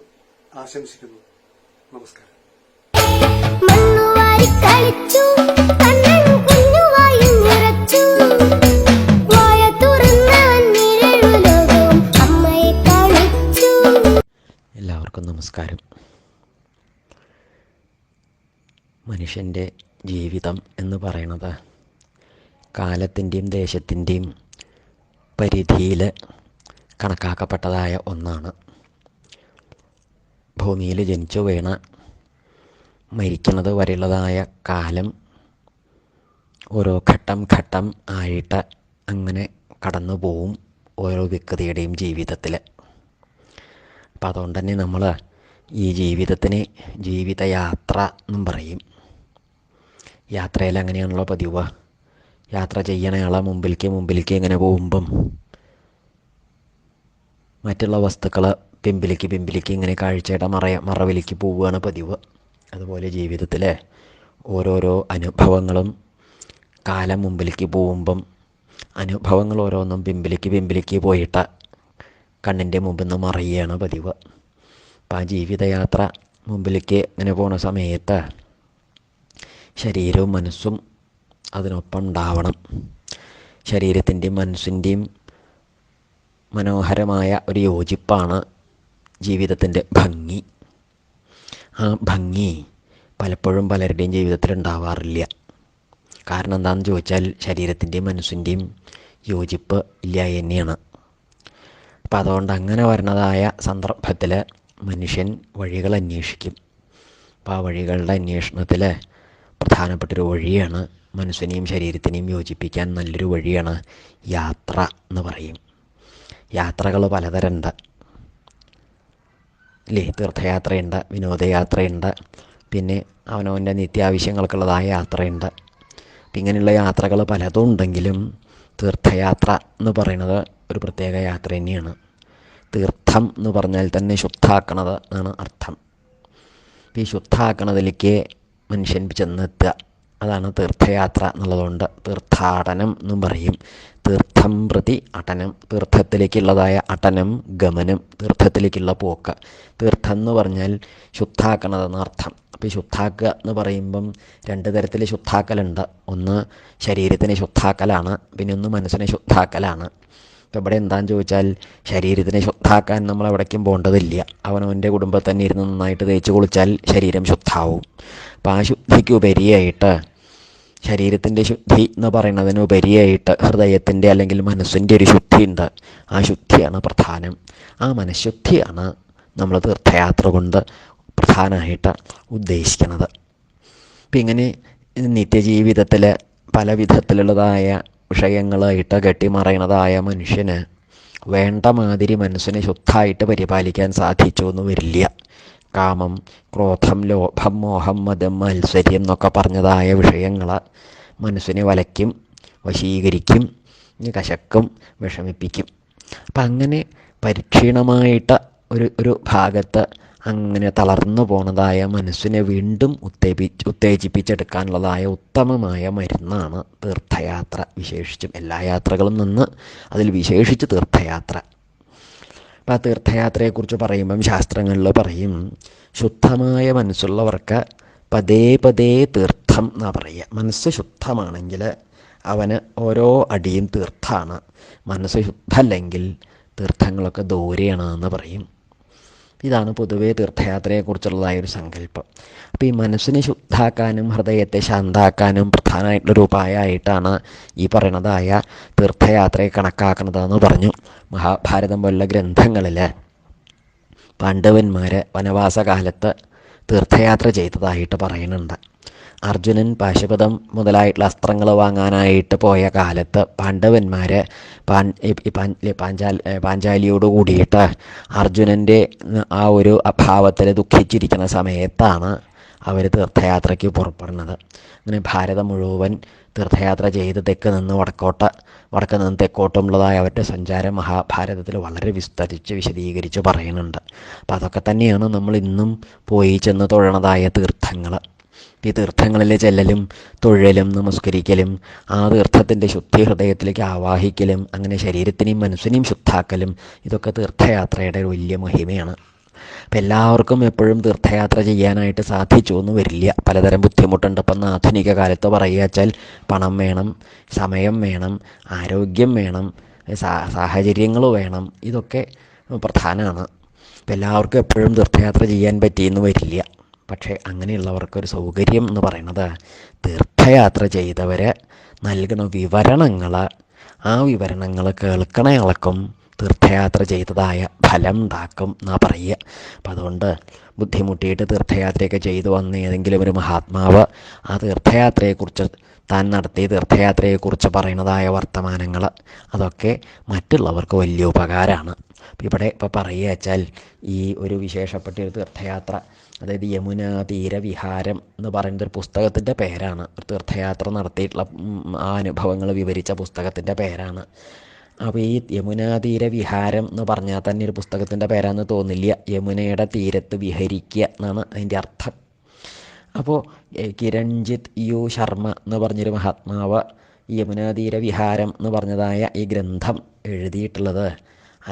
ആശംസിക്കുന്നു. നമസ്കാരം. മണ്ണുവാരി കളിച്ചു കണ്ണൻ കുഞ്ഞുവായും നിറച്ചു വായ തുറന്നവൻ നിഴലു ലോകവും അമ്മയെ കാണിച്ചു. എല്ലാവർക്കും നമസ്കാരം. മനുഷ്യൻ്റെ ജീവിതം എന്ന് പറയുന്നത് കാലത്തിൻ്റെയും ദേശത്തിൻ്റെയും പരിധിയിൽ കണക്കാക്കപ്പെട്ടതായ ഒന്നാണ്. ഭൂമിയിൽ ജനിച്ചു വീണ മരിക്കുന്നത് വരെയുള്ളതായ കാലം ഓരോ ഘട്ടം ആയിട്ട് അങ്ങനെ കടന്നു പോവും ഓരോ വ്യക്തിയുടെയും ജീവിതത്തിൽ. അപ്പം അതുകൊണ്ട് തന്നെ നമ്മൾ ഈ ജീവിതത്തിന് ജീവിതയാത്ര എന്നും പറയും. യാത്രയിൽ അങ്ങനെയാണല്ലോ പതിവ്. യാത്ര ചെയ്യണയാളെ മുമ്പിലേക്ക് ഇങ്ങനെ പോകുമ്പം മറ്റുള്ള വസ്തുക്കൾ പിമ്പിലേക്ക് ഇങ്ങനെ കാഴ്ചയുടെ മറവിലേക്ക് പോവുകയാണ് പതിവ്. അതുപോലെ ജീവിതത്തിൽ ഓരോരോ അനുഭവങ്ങളും കാലം മുമ്പിലേക്ക് പോകുമ്പം അനുഭവങ്ങൾ ഓരോന്നും പിമ്പിലേക്ക് പോയിട്ട് കണ്ണിൻ്റെ മുമ്പിൽ നിന്ന് മറയുകയാണ് പതിവ്. അപ്പം ആ ജീവിതയാത്ര മുമ്പിലേക്ക് ഇങ്ങനെ പോണ സമയത്ത് ശരീരവും മനസ്സും അതിനൊപ്പം ഉണ്ടാവണം. ശരീരത്തിൻ്റെയും മനസ്സിൻ്റെയും മനോഹരമായ ഒരു യോജിപ്പാണ് ജീവിതത്തിൻ്റെ ഭംഗി. ആ ഭംഗി പലപ്പോഴും പലരുടെയും ജീവിതത്തിൽ ഉണ്ടാവാറില്ല. കാരണം എന്താണെന്ന് ചോദിച്ചാൽ ശരീരത്തിൻ്റെയും മനസ്സിൻ്റെയും യോജിപ്പ് ഇല്ല തന്നെയാണ്. അപ്പം അതുകൊണ്ട് അങ്ങനെ വരുന്നതായ സന്ദർഭത്തിൽ മനുഷ്യൻ വഴികൾ അന്വേഷിക്കും. അപ്പോൾ ആ വഴികളുടെ അന്വേഷണത്തിൽ പ്രധാനപ്പെട്ടൊരു വഴിയാണ്, മനസ്സിനെയും ശരീരത്തിനെയും യോജിപ്പിക്കാൻ നല്ലൊരു വഴിയാണ് യാത്ര എന്ന് പറയും. യാത്രകൾ പലതരമുണ്ട് അല്ലേ? തീർത്ഥയാത്രയുണ്ട്, വിനോദയാത്രയുണ്ട്, പിന്നെ അവനവൻ്റെ നിത്യാവശ്യങ്ങൾക്കുള്ളതായ യാത്രയുണ്ട്. അപ്പം ഇങ്ങനെയുള്ള യാത്രകൾ പലതും ഉണ്ടെങ്കിലും തീർത്ഥയാത്ര എന്ന് പറയുന്നത് ഒരു പ്രത്യേക യാത്ര തന്നെയാണ്. തീർത്ഥം എന്ന് പറഞ്ഞാൽ തന്നെ ശുദ്ധാക്കണത് എന്നാണ് അർത്ഥം. ഈ ശുദ്ധാക്കണതിലേക്ക് മനുഷ്യൻ ചെന്നെത്തുക, അതാണ് തീർത്ഥയാത്ര എന്നുള്ളതുകൊണ്ട് തീർത്ഥാടനം എന്നും പറയും. തീർത്ഥം പ്രതി അടനം, തീർത്ഥത്തിലേക്കുള്ളതായ അടനം, ഗമനം, തീർത്ഥത്തിലേക്കുള്ള പോക്ക്. തീർത്ഥം എന്ന് പറഞ്ഞാൽ ശുദ്ധാക്കണതെന്ന് അർത്ഥം. അപ്പോൾ ഈ ശുദ്ധാക്കുക എന്ന് പറയുമ്പം രണ്ട് തരത്തിൽ ശുദ്ധാക്കലുണ്ട്. ഒന്ന് ശരീരത്തിനെ ശുദ്ധാക്കലാണ്, പിന്നെ ഒന്ന് മനസ്സിനെ ശുദ്ധാക്കലാണ്. ഇപ്പോൾ ഇവിടെ എന്താണെന്ന് ചോദിച്ചാൽ ശരീരത്തിനെ ശുദ്ധാക്കാൻ നമ്മൾ എവിടേക്കും പോകേണ്ടതില്ല. അവനവൻ്റെ കുടുംബത്തിൽ തന്നെ ഇരുന്ന് നന്നായിട്ട് തേച്ച് കുളിച്ചാൽ ശരീരം ശുദ്ധാവും. അപ്പോൾ ആ ശുദ്ധിക്ക് ഉപരിയായിട്ട്, ശരീരത്തിൻ്റെ ശുദ്ധി എന്ന് പറയുന്നതിന് ഉപരിയായിട്ട് ഹൃദയത്തിൻ്റെ അല്ലെങ്കിൽ മനസ്സിൻ്റെ ഒരു ശുദ്ധിയുണ്ട്. ആ ശുദ്ധിയാണ് പ്രധാനം. ആ മനഃശുദ്ധിയാണ് നമ്മൾ തീർത്ഥയാത്ര കൊണ്ട് പ്രധാനമായിട്ട് ഉദ്ദേശിക്കുന്നത്. അപ്പം ഇങ്ങനെ നിത്യജീവിതത്തിൽ പല വിധത്തിലുള്ളതായ വിഷയങ്ങളായിട്ട് കെട്ടിമറയണതായ മനുഷ്യന് വേണ്ട മാതിരി മനസ്സിനെ ശുദ്ധമായിട്ട് പരിപാലിക്കാൻ സാധിച്ചു എന്ന് വരില്ല. കാമം, ക്രോധം, ലോഭം, മോഹം, മതം, മത്സര്യം എന്നൊക്കെ പറഞ്ഞതായ വിഷയങ്ങൾ മനസ്സിനെ വലയ്ക്കും, വശീകരിക്കും, കശക്കും, വിഷമിപ്പിക്കും. അപ്പം അങ്ങനെ പരിക്ഷീണമായിട്ട് ഒരു ഭാഗത്ത് അങ്ങനെ തളർന്നു പോണതായ മനസ്സിനെ വീണ്ടും ഉത്തേജിപ്പിച്ചെടുക്കാനുള്ളതായ ഉത്തമമായ മരുന്നാണ് തീർത്ഥയാത്ര. വിശേഷിച്ചും എല്ലാ യാത്രകളും നിന്ന് അതിൽ വിശേഷിച്ച് തീർത്ഥയാത്ര. അപ്പോൾ ആ തീർത്ഥയാത്രയെക്കുറിച്ച് പറയുമ്പം ശാസ്ത്രങ്ങളിൽ പറയും, ശുദ്ധമായ മനസ്സുള്ളവർക്ക് പതേ തീർത്ഥം എന്നാണ് പറയുക. മനസ്സ് ശുദ്ധമാണെങ്കിൽ അവന് ഓരോ അടിയും തീർത്ഥാണ്. മനസ്സ് ശുദ്ധമല്ലെങ്കിൽ തീർത്ഥങ്ങളൊക്കെ ദൂരെയാണ് എന്ന് പറയും. ഇതാണ് പൊതുവേ തീർത്ഥയാത്രയെക്കുറിച്ചുള്ളതായൊരു സങ്കല്പം. അപ്പോൾ ഈ മനസ്സിനെ ശുദ്ധാക്കാനും ഹൃദയത്തെ ശാന്താക്കാനും പ്രധാനമായിട്ടുള്ളൊരു ഉപായമായിട്ടാണ് ഈ പറയണതായ തീർത്ഥയാത്രയെ കണക്കാക്കുന്നതെന്ന് പറഞ്ഞു. മഹാഭാരതം പോലുള്ള ഗ്രന്ഥങ്ങളിൽ പാണ്ഡവന്മാർ വനവാസകാലത്ത് തീർത്ഥയാത്ര ചെയ്തതായിട്ട് പറയുന്നുണ്ട്. അർജുനൻ പാശുപതം മുതലായിട്ടുള്ള അസ്ത്രങ്ങൾ വാങ്ങാനായിട്ട് പോയ കാലത്ത് പാണ്ഡവന്മാർ പാഞ്ചാലിയോട് കൂടിയിട്ട് അർജുനൻ്റെ ആ ഒരു അഭാവത്തിൽ ദുഃഖിച്ചിരിക്കുന്ന സമയത്താണ് അവർ തീർത്ഥയാത്രയ്ക്ക് പുറപ്പെടുന്നത്. അങ്ങനെ ഭാരതം മുഴുവൻ തീർത്ഥയാത്ര ചെയ്ത് തെക്ക് നിന്ന് വടക്ക് നിന്ന് തെക്കോട്ടുമുള്ളതായ അവരുടെ സഞ്ചാരം മഹാഭാരതത്തിൽ വളരെ വിസ്തരിച്ച് വിശദീകരിച്ച് പറയുന്നുണ്ട്. അപ്പോൾ അതൊക്കെ തന്നെയാണ് നമ്മൾ ഇന്നും പോയി ചെന്ന് തൊഴണതായ തീർത്ഥങ്ങൾ. ഈ തീർത്ഥങ്ങളിൽ ചെല്ലലും തൊഴലും നമസ്കരിക്കലും ആ തീർത്ഥത്തിൻ്റെ ശുദ്ധി ഹൃദയത്തിലേക്ക് ആവാഹിക്കലും അങ്ങനെ ശരീരത്തിനെയും മനസ്സിനെയും ശുദ്ധാക്കലും ഇതൊക്കെ തീർത്ഥയാത്രയുടെ ഒരു വലിയ മഹിമയാണ്. അപ്പം എല്ലാവർക്കും എപ്പോഴും തീർത്ഥയാത്ര ചെയ്യാനായിട്ട് സാധിച്ചു എന്ന് വരില്ല. പലതരം ബുദ്ധിമുട്ടുണ്ട്. ഇപ്പം ആധുനിക കാലത്ത് പറയുക വെച്ചാൽ പണം വേണം, സമയം വേണം, ആരോഗ്യം വേണം, സാഹചര്യങ്ങൾ വേണം, ഇതൊക്കെ പ്രധാനമാണ്. അപ്പം എല്ലാവർക്കും എപ്പോഴും തീർത്ഥയാത്ര ചെയ്യാൻ പറ്റിയെന്ന് വരില്ല. പക്ഷേ അങ്ങനെയുള്ളവർക്കൊരു സൗകര്യം എന്ന് പറയുന്നത് തീർത്ഥയാത്ര ചെയ്തവർ നൽകുന്ന വിവരണങ്ങൾ, ആ വിവരണങ്ങൾ കേൾക്കണ ആൾക്കും തീർത്ഥയാത്ര ചെയ്തതായ ഫലം ഉണ്ടാക്കും എന്നാണ് പറയുക. അപ്പം അതുകൊണ്ട് ബുദ്ധിമുട്ടിയിട്ട് തീർത്ഥയാത്രയൊക്കെ ചെയ്തു വന്ന ഏതെങ്കിലും ഒരു മഹാത്മാവ് ആ തീർത്ഥയാത്രയെക്കുറിച്ച് താൻ നടത്തിയ തീർത്ഥയാത്രയെക്കുറിച്ച് പറയുന്നതായ വർത്തമാനങ്ങൾ അതൊക്കെ മറ്റുള്ളവർക്ക് വലിയ ഉപകാരമാണ്. ഇവിടെ ഇപ്പോൾ പറയുക വെച്ചാൽ ഈ ഒരു വിശേഷപ്പെട്ട ഒരു തീർത്ഥയാത്ര, അതായത് യമുന തീരവിഹാരം എന്ന് പറയുന്നൊരു പുസ്തകത്തിൻ്റെ പേരാണ്. ഒരു തീർത്ഥയാത്ര നടത്തിയിട്ടുള്ള ആ അനുഭവങ്ങൾ വിവരിച്ച പുസ്തകത്തിൻ്റെ പേരാണ്. അപ്പോൾ ഈ യമുനാതീര വിഹാരം എന്ന് പറഞ്ഞാൽ തന്നെ ഒരു പുസ്തകത്തിൻ്റെ പേരാന്ന് തോന്നില്ല. യമുനയുടെ തീരത്ത് വിഹരിക്കുക എന്നാണ് അതിൻ്റെ അർത്ഥം. അപ്പോൾ കിരൺജിത്ത് യു ശർമ്മ എന്ന് പറഞ്ഞൊരു മഹാത്മാവ് യമുനാതീര വിഹാരം എന്ന് പറഞ്ഞതായ ഈ ഗ്രന്ഥം എഴുതിയിട്ടുള്ളത്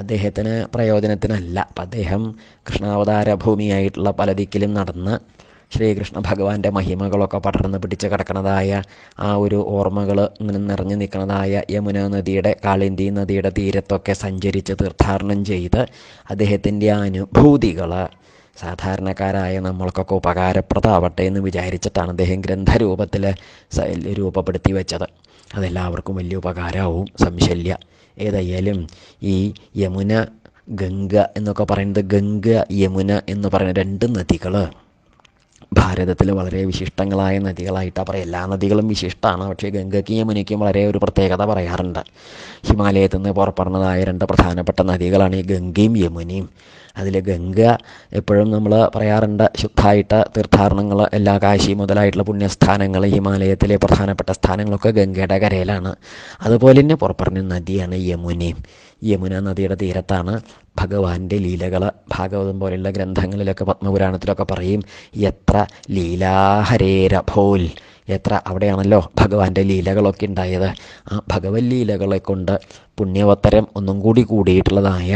അദ്ദേഹത്തിന് പ്രയോജനത്തിനല്ല. അപ്പം അദ്ദേഹം കൃഷ്ണാവതാര ഭൂമിയായിട്ടുള്ള പല ദിക്കിലും നടന്ന് ശ്രീകൃഷ്ണ ഭഗവാന്റെ മഹിമകളൊക്കെ പടർന്ന് പിടിച്ച് കിടക്കുന്നതായ ആ ഒരു ഓർമ്മകൾ ഇങ്ങനെ നിറഞ്ഞു നിൽക്കുന്നതായ യമുന നദിയുടെ, കാളിന്തി നദിയുടെ തീരത്തൊക്കെ സഞ്ചരിച്ച് തീർത്ഥാടനം ചെയ്ത് അദ്ദേഹത്തിൻ്റെ അനുഭൂതികൾ സാധാരണക്കാരായ നമ്മൾക്കൊക്കെ ഉപകാരപ്രദമാവട്ടെ എന്ന് വിചാരിച്ചിട്ടാണ് അദ്ദേഹം ഗ്രന്ഥരൂപത്തിൽ രൂപപ്പെടുത്തി വെച്ചത്. അതെല്ലാവർക്കും വലിയ ഉപകാരമാവും, സംശയമില്ല. ഏതായാലും ഈ യമുന, ഗംഗ എന്നൊക്കെ പറയുന്നത്, ഗംഗ യമുന എന്ന് പറയുന്ന രണ്ട് നദികൾ ഭാരതത്തിൽ വളരെ വിശിഷ്ടങ്ങളായ നദികളായിട്ടാണ് പറയുക. എല്ലാ നദികളും വിശിഷ്ടമാണ്, പക്ഷേ ഗംഗയ്ക്കും യമുനയ്ക്കും വളരെ ഒരു പ്രത്യേകത പറയാറുണ്ട്. ഹിമാലയത്തിൽ നിന്ന് പുറപ്പെടുന്നതായ രണ്ട് പ്രധാനപ്പെട്ട നദികളാണ് ഈ ഗംഗയും യമുനയും. അതിൽ ഗംഗ എപ്പോഴും നമ്മൾ പറയാറുണ്ട് ശുദ്ധമായിട്ട് തീർത്ഥാടനങ്ങൾ, എല്ലാ കാശി മുതലായിട്ടുള്ള പുണ്യസ്ഥാനങ്ങൾ, ഹിമാലയത്തിലെ പ്രധാനപ്പെട്ട സ്ഥാനങ്ങളൊക്കെ ഗംഗയുടെ കരയിലാണ്. അതുപോലെ തന്നെ പുറപ്പെടുന്ന നദിയാണ് യമുനയും. യമുന നദിയുടെ തീരത്താണ് ഭഗവാന്റെ ലീലകൾ. ഭാഗവതം പോലെയുള്ള ഗ്രന്ഥങ്ങളിലൊക്കെ, പത്മപുരാണത്തിലൊക്കെ പറയും എത്ര ലീലാഹരേരഭോൽ, എത്ര അവിടെയാണല്ലോ ഭഗവാന്റെ ലീലകളൊക്കെ ഉണ്ടായത്. ആ ഭഗവത് ലീലകളെ കൊണ്ട് പുണ്യവത്തരം ഒന്നും കൂടി കൂടിയിട്ടുള്ളതായ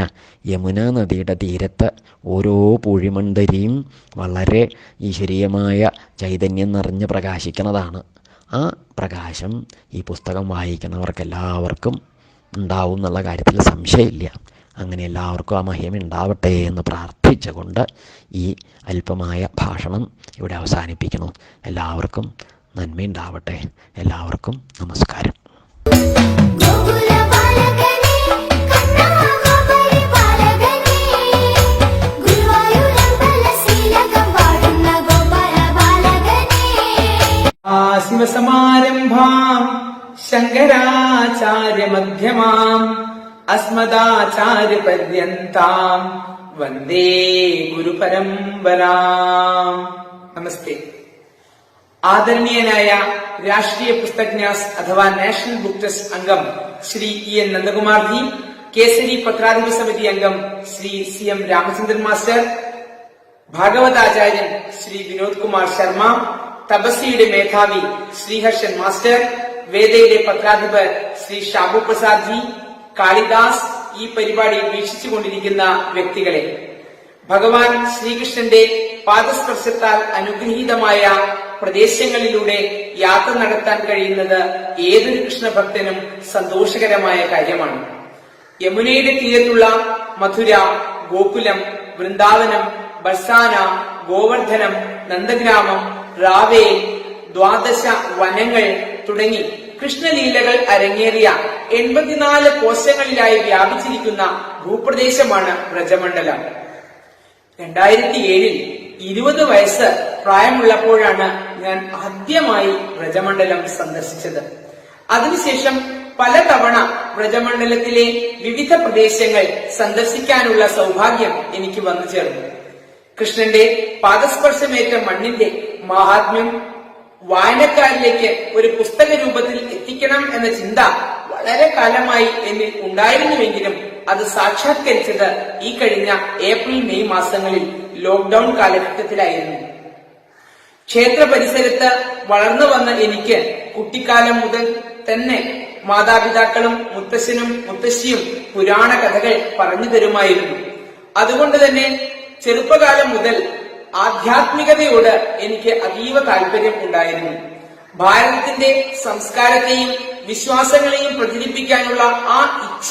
യമുന നദിയുടെ തീരത്ത് ഓരോ പൂഴിമണ്ഡരിയും വളരെ ഈശ്വരീയമായ ചൈതന്യം നിറഞ്ഞ് പ്രകാശിക്കുന്നതാണ്. ആ പ്രകാശം ഈ പുസ്തകം വായിക്കുന്നവർക്കെല്ലാവർക്കും ഉണ്ടാവും എന്നുള്ള കാര്യത്തിൽ സംശയമില്ല. അങ്ങനെ എല്ലാവർക്കും ആ മഹിമ ഉണ്ടാവട്ടെ എന്ന് പ്രാർത്ഥിച്ചുകൊണ്ട് ഈ അല്പമായ ഭാഷണം ഇവിടെ അവസാനിപ്പിക്കുന്നു. എല്ലാവർക്കും നന്മയുണ്ടാവട്ടെ. എല്ലാവർക്കും നമസ്കാരം. ശിവസമാരംഭാം ശങ്കരാചാര്യമധ്യമാം അസ്മദാചാര്യപര്യന്താം വന്ദേ ഗുരുപരമ്പരാം. നമസ്തേ. ആദരണീയനായ രാഷ്ട്രീയ പുസ്തകന്യാസ് അഥവാ നാഷണൽ ബുക്ക് ട്രസ്റ്റ് അംഗം ശ്രീ EN നന്ദകുമാർജി, കേസരി പത്രാധിപ സമിതി അംഗം ശ്രീ CM രാമചന്ദ്രൻ മാസ്റ്റർ, ഭാഗവതാചാര്യൻ ശ്രീ വിനോദ് കുമാർ ശർമ്മ, തപസ്യയുടെ മേധാവി ശ്രീഹർഷൻ മാസ്റ്റർ, വേദയുടെ പത്രാധിപർ ശ്രീ ഷാബു പ്രസാദ് ജി, കാളിദാസ്, ഈ പരിപാടി വീക്ഷിച്ചുകൊണ്ടിരിക്കുന്ന വ്യക്തികളെ, ഭഗവാൻ ശ്രീകൃഷ്ണന്റെ പാദസ്പർശത്താൽ അനുഗ്രഹീതമായ പ്രദേശങ്ങളിലൂടെ യാത്ര നടത്താൻ കഴിയുന്നത് ഏതൊരു കൃഷ്ണഭക്തനും സന്തോഷകരമായ കാര്യമാണ്. യമുനയുടെ തീരത്തുള്ള മഥുര, ഗോകുലം, വൃന്ദാവനം, ബർസാന, ഗോവർദ്ധനം, നന്ദഗ്രാമം, റാവേ, ദ്വാദശ വനങ്ങൾ തുടങ്ങി കൃഷ്ണലീലകൾ അരങ്ങേറിയ 84 കോശങ്ങളിലായി വ്യാപിച്ചിരിക്കുന്ന ഭൂപ്രദേശമാണ് വ്രജമണ്ഡലം. 2007 20 വയസ്സ് പ്രായമുള്ളപ്പോഴാണ് ഞാൻ ആദ്യമായി വ്രജമണ്ഡലം സന്ദർശിച്ചത്. അതിനുശേഷം പലതവണ വ്രജമണ്ഡലത്തിലെ വിവിധ പ്രദേശങ്ങൾ സന്ദർശിക്കാനുള്ള സൗഭാഗ്യം എനിക്ക് വന്നു ചേർന്നു. കൃഷ്ണന്റെ പാദസ്പർശമേറ്റ മണ്ണിന്റെ മഹാത്മ്യം വായനക്കാരിലേക്ക് ഒരു പുസ്തക രൂപത്തിൽ എത്തിക്കണം എന്ന ചിന്ത വളരെ കാലമായി എന്നിൽ ഉണ്ടായിരുന്നുവെങ്കിലും അത് സാക്ഷാത്കരിച്ചത് ഈ കഴിഞ്ഞ ഏപ്രിൽ മെയ് മാസങ്ങളിൽ ലോക്ക്ഡൌൺ കാലഘട്ടത്തിലായിരുന്നു. ക്ഷേത്ര പരിസരത്ത് വളർന്നു വന്ന എനിക്ക് കുട്ടിക്കാലം മുതൽ തന്നെ മാതാപിതാക്കളും മുത്തശ്ശനും മുത്തശ്ശിയും പുരാണ കഥകൾ പറഞ്ഞു തരുമായിരുന്നു. അതുകൊണ്ട് തന്നെ ചെറുപ്പകാലം മുതൽ ആധ്യാത്മികതയോട് എനിക്ക് അതീവ താല്പര്യം ഉണ്ടായിരുന്നു. ഭാരതത്തിന്റെ സംസ്കാരത്തെയും വിശ്വാസങ്ങളെയും പ്രചരിപ്പിക്കാനുള്ള ആ ഇച്ഛ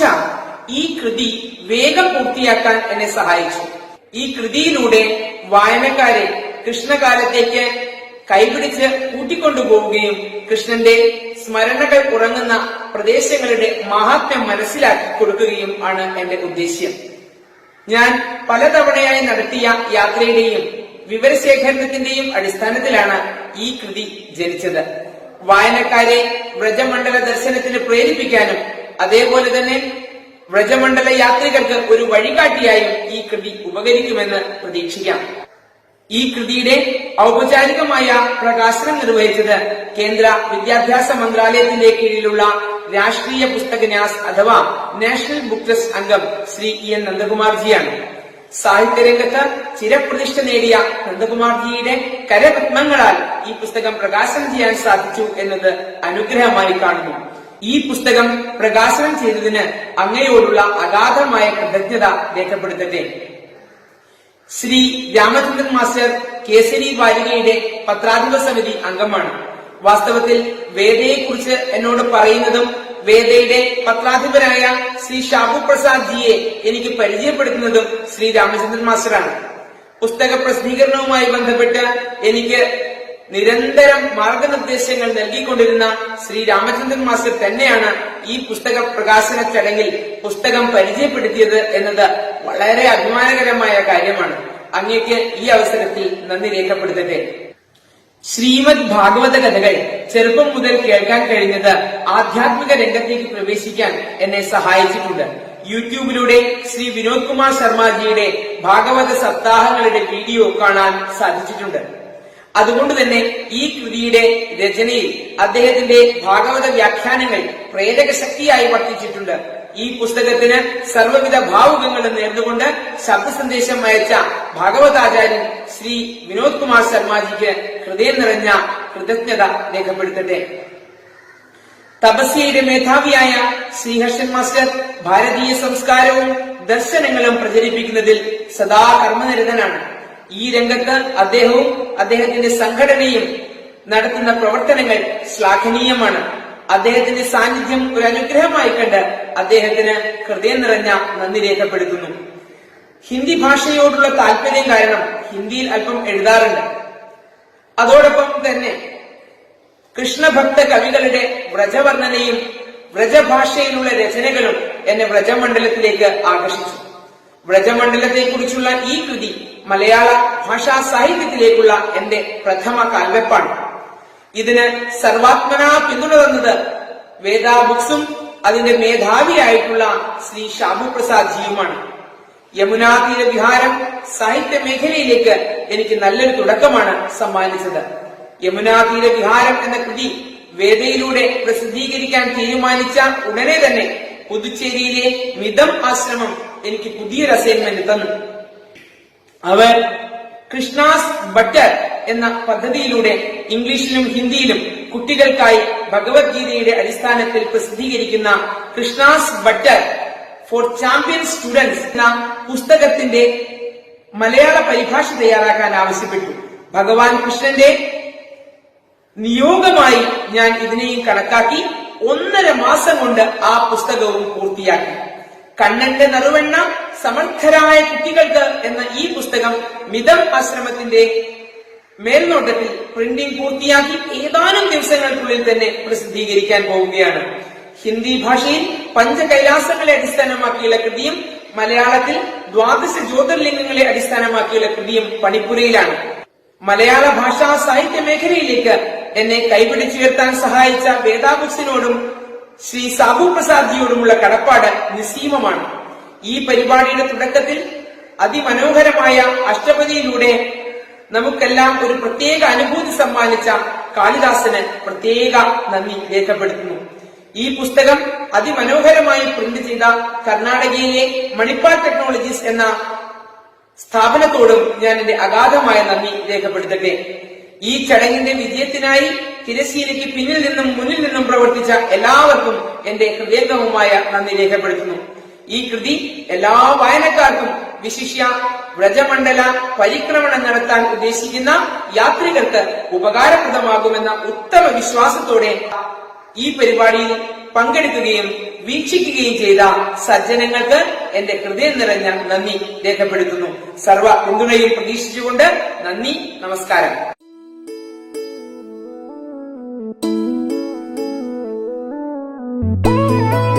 ഈ കൃതി വേഗം പൂർത്തിയാക്കാൻ എന്നെ സഹായിച്ചു. ഈ കൃതിയിലൂടെ വായനക്കാരെ കൃഷ്ണകാലത്തേക്ക് കൈപിടിച്ച് കൂട്ടിക്കൊണ്ടുപോവുകയും കൃഷ്ണന്റെ സ്മരണകൾ ഉറങ്ങുന്ന പ്രദേശങ്ങളുടെ മഹാത്മ്യം മനസ്സിലാക്കി കൊടുക്കുകയും ആണ് എന്റെ ഉദ്ദേശ്യം. ഞാൻ പലതവണയായി നടത്തിയ യാത്രയുടെയും വിവരശേഖരണത്തിന്റെയും അടിസ്ഥാനത്തിലാണ് ഈ കൃതി ജനിച്ചത്. വായനക്കാരെ വ്രജമണ്ഡല ദർശനത്തിന് പ്രേരിപ്പിക്കാനും അതേപോലെ തന്നെ വ്രജമണ്ഡല യാത്രികർക്ക് ഒരു വഴികാട്ടിയായും ഈ കൃതി ഉപകരിക്കുമെന്ന് പ്രതീക്ഷിക്കാം. ഈ കൃതിയുടെ ഔപചാരികമായ പ്രകാശനം നിർവഹിച്ചത് കേന്ദ്ര വിദ്യാഭ്യാസ മന്ത്രാലയത്തിന്റെ കീഴിലുള്ള രാഷ്ട്രീയ പുസ്തകന്യാസ് അഥവാ നാഷണൽ ബുക്ക് ട്രസ്റ്റ് അംഗം ശ്രീ എൻ നന്ദകുമാർജിയാണ്. സാഹിത്യരംഗത്ത് ചിരപ്രതിഷ്ഠ നേടിയ നന്ദകുമാർജിയുടെ കരപത്മങ്ങളാൽ ഈ പുസ്തകം പ്രകാശനം ചെയ്യാൻ സാധിച്ചു എന്നത് അനുഗ്രഹമായി കാണുന്നു. ഈ പുസ്തകം പ്രകാശനം ചെയ്തതിന് അങ്ങയോടുള്ള അഗാധമായ കൃതജ്ഞത രേഖപ്പെടുത്തട്ടെ. ശ്രീ രാമചന്ദ്രൻ മാസ്റ്റർ കേസരി വാരികയുടെ പത്രാധിപ സമിതി അംഗമാണ്. വാസ്തവത്തിൽ വേദയെക്കുറിച്ച് എന്നോട് പറയുന്നതും വേദയുടെ പത്രാധിപരായ ശ്രീ ഷാബു പ്രസാദ് ജിയെ എനിക്ക് പരിചയപ്പെടുത്തുന്നതും ശ്രീ രാമചന്ദ്രൻ മാസ്റ്ററാണ്. പുസ്തക പ്രസിദ്ധീകരണവുമായി ബന്ധപ്പെട്ട് എനിക്ക് നിരന്തരം മാർഗനിർദ്ദേശങ്ങൾ നൽകിക്കൊണ്ടിരുന്ന ശ്രീ രാമചന്ദ്രൻ മാസ്റ്റർ തന്നെയാണ് ഈ പുസ്തക പ്രകാശന ചടങ്ങിൽ പുസ്തകം പരിചയപ്പെടുത്തിയത് എന്നത് വളരെ അഭിമാനകരമായ കാര്യമാണ്. അങ്ങേക്ക് ഈ അവസരത്തിൽ നന്ദി രേഖപ്പെടുത്തട്ടെ. ശ്രീമദ് ഭാഗവത കഥകൾ ചെറുപ്പം മുതൽ കേൾക്കാൻ കഴിഞ്ഞത് ആധ്യാത്മിക രംഗത്തേക്ക് പ്രവേശിക്കാൻ എന്നെ സഹായിച്ചിട്ടുണ്ട്. യൂട്യൂബിലൂടെ ശ്രീ വിനോദ് കുമാർ ശർമാജിയുടെ ഭാഗവത സപ്താഹങ്ങളുടെ വീഡിയോ കാണാൻ സാധിച്ചിട്ടുണ്ട്. അതുകൊണ്ട് തന്നെ ഈ കൃതിയുടെ രചനയിൽ അദ്ദേഹത്തിന്റെ ഭാഗവത വ്യാഖ്യാനങ്ങൾ പ്രേരക ശക്തിയായി വർത്തിച്ചിട്ടുണ്ട്. ഈ പുസ്തകത്തിന് സർവ്വവിധ ഭാവുകങ്ങളും നേർന്നുകൊണ്ട് ശബ്ദ സന്ദേശം അയച്ച ഭാഗവതാചാര്യൻ ശ്രീ വിനോദ് കുമാർ ശർമാജിക്ക് ഹൃദയം നിറഞ്ഞ കൃതജ്ഞത രേഖപ്പെടുത്തട്ടെ. തപസ്യയുടെ മേധാവിയായ ശ്രീഹർഷൻ മാസ്റ്റർ ഭാരതീയ സംസ്കാരവും ദർശനങ്ങളും പ്രചരിപ്പിക്കുന്നതിൽ സദാ കർമ്മനിരതനാണ്. ഈ രംഗത്ത് അദ്ദേഹവും അദ്ദേഹത്തിന്റെ സംഘടനയും നടത്തുന്ന പ്രവർത്തനങ്ങൾ ശ്ലാഘനീയമാണ്. അദ്ദേഹത്തിന്റെ സാന്നിധ്യം ഒരു അനുഗ്രഹമായി കണ്ട് അദ്ദേഹത്തിന് ഹൃദയം നിറഞ്ഞ നന്ദി രേഖപ്പെടുത്തുന്നു. ഹിന്ദി ഭാഷയോടുള്ള താല്പര്യം കാരണം ഹിന്ദിയിൽ അല്പം എഴുതാറുണ്ട്. അതോടൊപ്പം തന്നെ കൃഷ്ണഭക്ത കവികളുടെ വ്രജവർണ്ണനയും വ്രജഭാഷയിലുള്ള രചനകളും എന്നെ വ്രജമണ്ഡലത്തിലേക്ക് ആകർഷിച്ചു. വ്രജമണ്ഡലത്തെക്കുറിച്ചുള്ള ഈ കൃതി മലയാള ഭാഷാ സാഹിത്യത്തിലേക്കുള്ള എന്റെ പ്രഥമ കാൽവെപ്പാണ്. ഇതിന് സർവാത്മനാ പിന്തുണ തന്നത് വേദാ ബുക്സും അതിന്റെ മേധാവിയായിട്ടുള്ള ശ്രീ ഷാബു പ്രസാദ് ജിയുമാണ്. യമുനാ തീര വിഹാരം സാഹിത്യ മേഖലയിലേക്ക് എനിക്ക് നല്ലൊരു തുടക്കമാണ് സമ്മാനിച്ചത്. യമുനാ തീര വിഹാരം എന്ന കൃതി വേദയിലൂടെ പ്രസിദ്ധീകരിക്കാൻ തീരുമാനിച്ച ഉടനെ തന്നെ പുതുച്ചേരിയിലെ മിതം ആശ്രമം എനിക്ക് പുതിയൊരു അസൈൻമെന്റ് തന്നു. അവർ കൃഷ്ണാസ് ബട്ടർ എന്ന പദ്ധതിയിലൂടെ ഇംഗ്ലീഷിലും ഹിന്ദിയിലും കുട്ടികൾക്കായി ഭഗവത്ഗീതയുടെ അടിസ്ഥാനത്തിൽ പ്രസിദ്ധീകരിക്കുന്ന Krishna's butter for champion students എന്ന പുസ്തകത്തിന്റെ മലയാള പരിഭാഷ തയ്യാറാക്കാൻ ആവശ്യപ്പെട്ടു. ഭഗവാൻ കൃഷ്ണന്റെ നിയോഗമായി ഞാൻ ഇതിനെയും കണക്കാക്കി 1.5 മാസം കൊണ്ട് ആ പുസ്തകവും പൂർത്തിയാക്കി. കണ്ണന്റെ നറുവെണ്ണ സമർത്ഥരായ കുട്ടികൾക്ക് എന്ന ഈ പുസ്തകം മിതം ആശ്രമത്തിന്റെ മേൽനോട്ടത്തിൽ പ്രിന്റിംഗ് പൂർത്തിയാക്കി ഏതാനും ദിവസങ്ങൾക്കുള്ളിൽ തന്നെ പ്രസിദ്ധീകരിക്കാൻ പോവുകയാണ്. ഹിന്ദി ഭാഷയിൽ പഞ്ചകൈലാസങ്ങളെ അടിസ്ഥാനമാക്കിയുള്ള കൃതിയും മലയാളത്തിൽ 12 ജ്യോതിർലിംഗങ്ങളെ അടിസ്ഥാനമാക്കിയുള്ള കൃതിയും പണിപ്പുരയിലാണ്. മലയാള ഭാഷാ സാഹിത്യ മേഖലയിലേക്ക് എന്നെ കൈപിടിച്ചുയർത്താൻ സഹായിച്ച വേദാ ബുക്സിനോടും ശ്രീ സാബു പ്രസാദ്ജിയോടുമുള്ള കടപ്പാട് നിസ്സീമമാണ്. ഈ പരിപാടിയുടെ തുടക്കത്തിൽ അതിമനോഹരമായ അഷ്ടപതിയിലൂടെ നമുക്കെല്ലാം ഒരു പ്രത്യേക അനുഭൂതി സമ്മാനിച്ച കാളിദാസന് പ്രത്യേക നന്ദി രേഖപ്പെടുത്തുന്നു. ഈ പുസ്തകം അതിമനോഹരമായി പ്രിന്റ് ചെയ്ത കർണാടകയിലെ മണിപ്പാൽ ടെക്നോളജീസ് എന്ന സ്ഥാപനത്തോടും ഞാൻ എന്റെ അഗാധമായ നന്ദി രേഖപ്പെടുത്തട്ടെ. ഈ ചടങ്ങിന്റെ വിജയത്തിനായി തിരശ്ശീലയ്ക്ക് പിന്നിൽ നിന്നും മുന്നിൽ നിന്നും പ്രവർത്തിച്ച എല്ലാവർക്കും എന്റെ ഹൃദയംഗമമായ നന്ദി രേഖപ്പെടുത്തുന്നു. ഈ കൃതി എല്ലാ വായനക്കാർക്കും, വിശിഷ്യ വ്രജമണ്ഡല പരിക്രമണം നടത്താൻ ഉദ്ദേശിക്കുന്ന യാത്രികർക്ക് ഉപകാരപ്രദമാകുമെന്ന ഉത്തമ വിശ്വാസത്തോടെ ഈ പരിപാടിയിൽ പങ്കെടുക്കുകയും വീക്ഷിക്കുകയും ചെയ്ത സജ്ജനങ്ങൾക്ക് എന്റെ ഹൃദയം നിറഞ്ഞ നന്ദി രേഖപ്പെടുത്തുന്നു. സർവ പിന്തുണയും പ്രതീക്ഷിച്ചുകൊണ്ട് നന്ദി, നമസ്കാരം. Thank you.